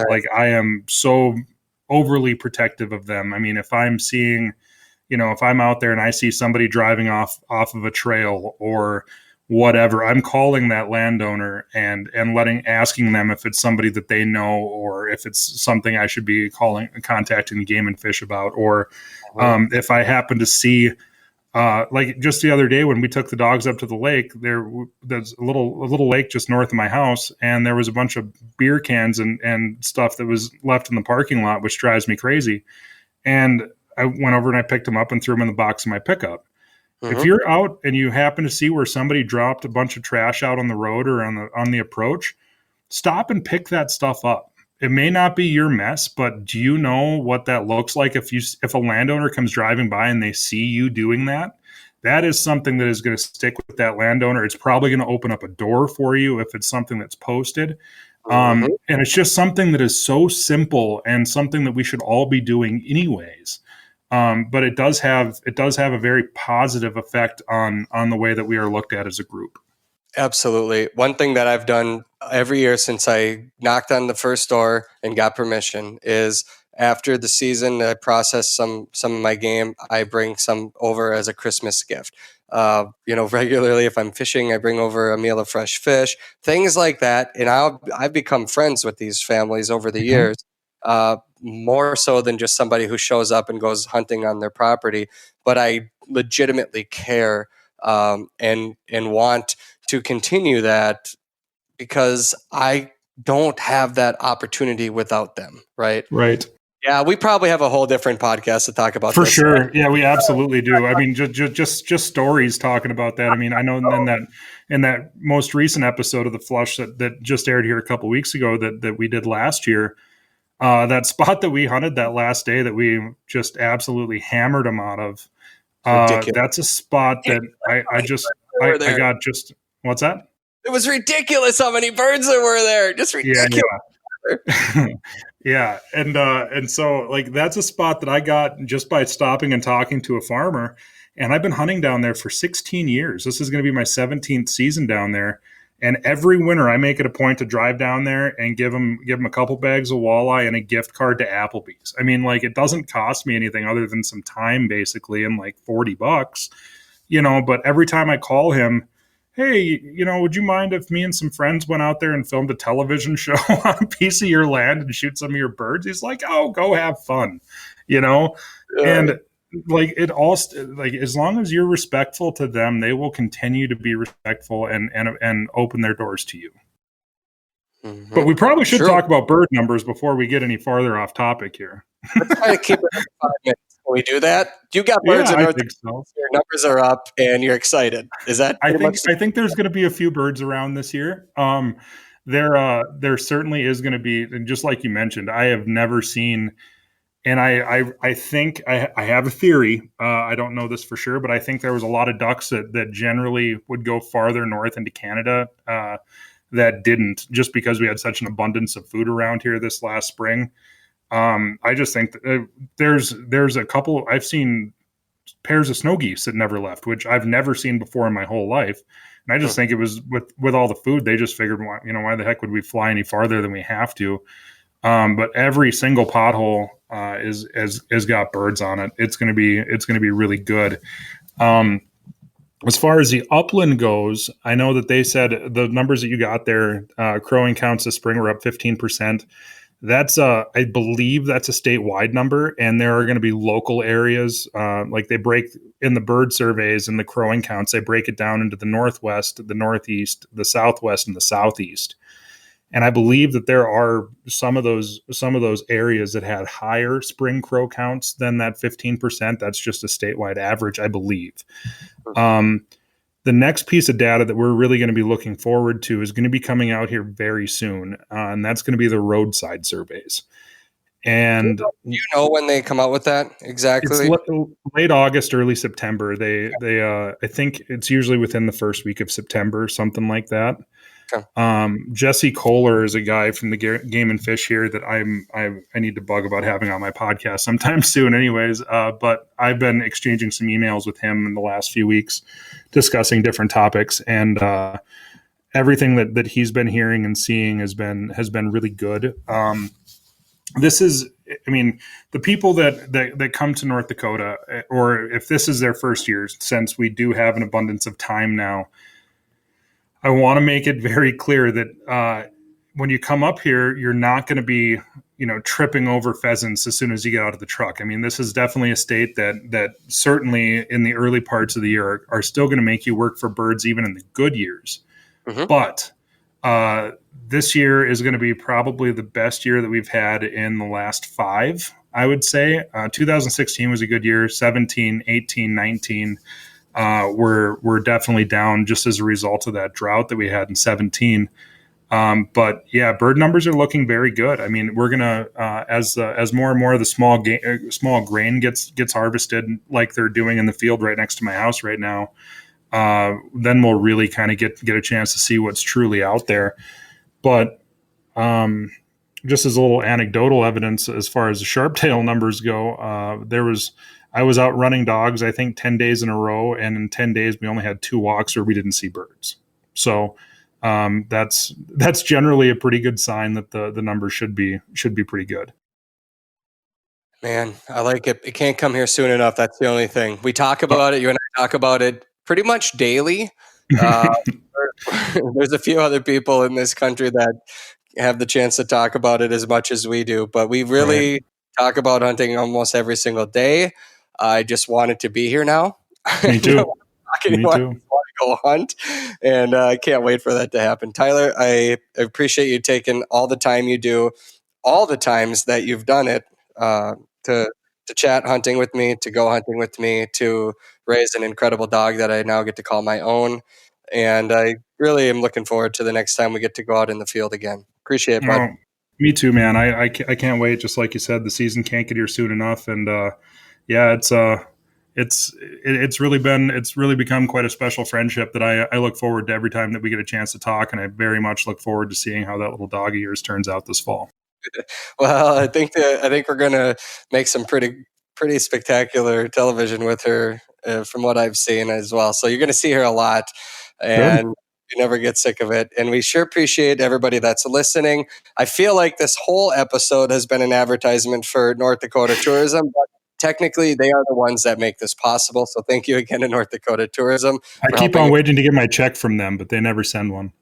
Like, I am so overly protective of them. I mean, if I'm seeing, if I'm out there and I see somebody driving off of a trail or whatever, I'm calling that landowner and asking them if it's somebody that they know, or if it's something I should be contacting Game and Fish about, or if I happen to see, like just the other day when we took the dogs up to the lake, there's a little lake just north of my house, and there was a bunch of beer cans and stuff that was left in the parking lot, which drives me crazy. And I went over and I picked them up and threw them in the box of my pickup. If you're out and you happen to see where somebody dropped a bunch of trash out on the road or on the approach, stop and pick that stuff up. It may not be your mess, but do you know what that looks like if a landowner comes driving by and they see you doing that? That is something that is going to stick with that landowner. It's probably going to open up a door for you if it's something that's posted. And it's just something that is so simple and something that we should all be doing anyways. But it does have a very positive effect on the way that we are looked at as a group. Absolutely. One thing that I've done every year since I knocked on the first door and got permission is after the season, I process some of my game. I bring some over as a Christmas gift. Regularly, if I'm fishing, I bring over a meal of fresh fish, things like that. And I've become friends with these families over the years. More so than just somebody who shows up and goes hunting on their property, but I legitimately care and want to continue that because I don't have that opportunity without them. Right. Yeah, we probably have a whole different podcast to talk about. For sure. Yeah, we absolutely do. I mean, just stories talking about that. I mean, I know in that most recent episode of the Flush that just aired here a couple weeks ago that we did last year. That spot that we hunted that last day that we just absolutely hammered them out of. That's a spot that I got just, what's that? It was ridiculous how many birds there were there. Just ridiculous. Yeah. Yeah. And so like, that's a spot that I got just by stopping and talking to a farmer. And I've been hunting down there for 16 years. This is going to be my 17th season down there. And every winter, I make it a point to drive down there and give them a couple bags of walleye and a gift card to Applebee's. I mean, like, it doesn't cost me anything other than some time, basically, and like $40, But every time I call him, hey, would you mind if me and some friends went out there and filmed a television show on a piece of your land and shoot some of your birds? He's like, oh, go have fun, And like, it all, like, as long as you're respectful to them, they will continue to be respectful and open their doors to you. Mm-hmm. But we probably should talk about bird numbers before we get any farther off topic here. Let's try to keep it at 5 minutes. Can we do that? You got birds in North Dakota. So. Your numbers are up, and you're excited. Is that? I think there's going to be a few birds around this year. There certainly is going to be, and just like you mentioned, I have never seen. And I think I have a theory. I don't know this for sure, but I think there was a lot of ducks that generally would go farther north into Canada that didn't, just because we had such an abundance of food around here this last spring. I just think that there's a couple. I've seen pairs of snow geese that never left, which I've never seen before in my whole life. And I just think it was with all the food, they just figured, why the heck would we fly any farther than we have to? But every single pothole is got birds on it. It's going to be really good. As far as the upland goes, I know that they said the numbers that you got there, crowing counts this spring were up 15%. That's I believe that's a statewide number, and there are going to be local areas like they break in the bird surveys and the crowing counts. They break it down into the Northwest, the Northeast, the Southwest, and the Southeast. And I believe that there are some of those areas that had higher spring crow counts than that 15%. That's just a statewide average, I believe. The next piece of data that we're really going to be looking forward to is going to be coming out here very soon, and that's going to be the roadside surveys. And you know when they come out with that exactly? It's late August, early September. They I think it's usually within the first week of September, something like that. Okay. Jesse Kohler is a guy from the Game and Fish here that I need to bug about having on my podcast sometime soon anyways. But I've been exchanging some emails with him in the last few weeks discussing different topics, and everything that he's been hearing and seeing has been really good. This is, I mean, the people that come to North Dakota, or if this is their first year, since we do have an abundance of time now, I want to make it very clear that when you come up here, you're not going to be, tripping over pheasants as soon as you get out of the truck. I mean, this is definitely a state that certainly in the early parts of the year are still going to make you work for birds, even in the good years. Mm-hmm. But this year is going to be probably the best year that we've had in the last 5, I would say. 2016 was a good year. 17, 18, 19 we're definitely down just as a result of that drought that we had in 17. But yeah, bird numbers are looking very good. I mean, we're gonna as more and more of the small grain gets harvested, like they're doing in the field right next to my house right now. Then we'll really kind of get a chance to see what's truly out there. But just as a little anecdotal evidence, as far as the sharptail numbers go, I was out running dogs, I think 10 days in a row, and in 10 days we only had 2 walks where we didn't see birds. So that's generally a pretty good sign that the numbers should be pretty good. Man, I like it. It can't come here soon enough. That's the only thing. We talk about it. You and I talk about it pretty much daily. There's a few other people in this country that have the chance to talk about it as much as we do, but we really talk about hunting almost every single day. I just wanted to be here now. Me too. Me too. I want to go hunt, and I can't wait for that to happen. Tyler, I appreciate you taking all the time you do, all the times that you've done it, to chat hunting with me, to go hunting with me, to raise an incredible dog that I now get to call my own. And I really am looking forward to the next time we get to go out in the field again. Appreciate it, bud. Oh, me too, man. I can't wait. Just like you said, the season can't get here soon enough. And yeah, it's really become quite a special friendship that I look forward to every time that we get a chance to talk. And I very much look forward to seeing how that little dog of yours turns out this fall. Well, I think we're going to make some pretty spectacular television with her, from what I've seen as well. So you're going to see her a lot, and We never get sick of it. And we sure appreciate everybody that's listening. I feel like this whole episode has been an advertisement for North Dakota tourism, but technically they are the ones that make this possible. So thank you again to North Dakota Tourism. I keep on waiting to get my check from them, but they never send one.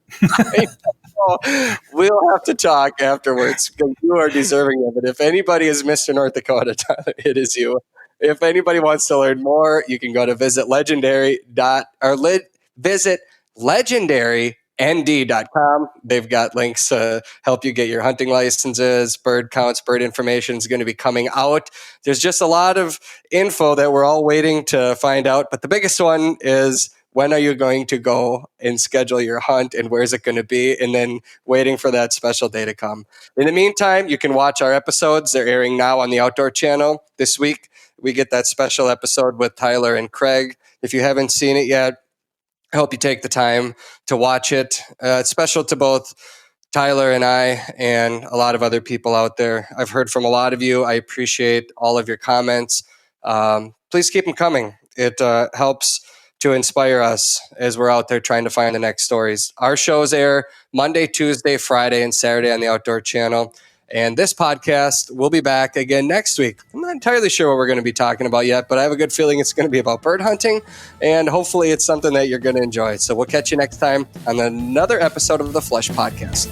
We'll have to talk afterwards because you are deserving of it. If anybody is Mr. North Dakota, it is you. If anybody wants to learn more, you can go to visit legendarynd.com. They've got links to help you get your hunting licenses, bird counts, bird information is going to be coming out. There's just a lot of info that we're all waiting to find out. But the biggest one is, when are you going to go and schedule your hunt, and where's it going to be? And then waiting for that special day to come. In the meantime, you can watch our episodes. They're airing now on the Outdoor Channel this week. We get that special episode with Tyler and Craig. If you haven't seen it yet, I hope you take the time to watch it. It's special to both Tyler and I and a lot of other people out there. I've heard from a lot of you. I appreciate all of your comments. Please keep them coming. It helps to inspire us as we're out there trying to find the next stories. Our shows air Monday, Tuesday, Friday, and Saturday on the Outdoor Channel. And this podcast will be back again next week. I'm not entirely sure what we're going to be talking about yet, but I have a good feeling it's going to be about bird hunting, and hopefully it's something that you're going to enjoy. So we'll catch you next time on another episode of the Flush Podcast.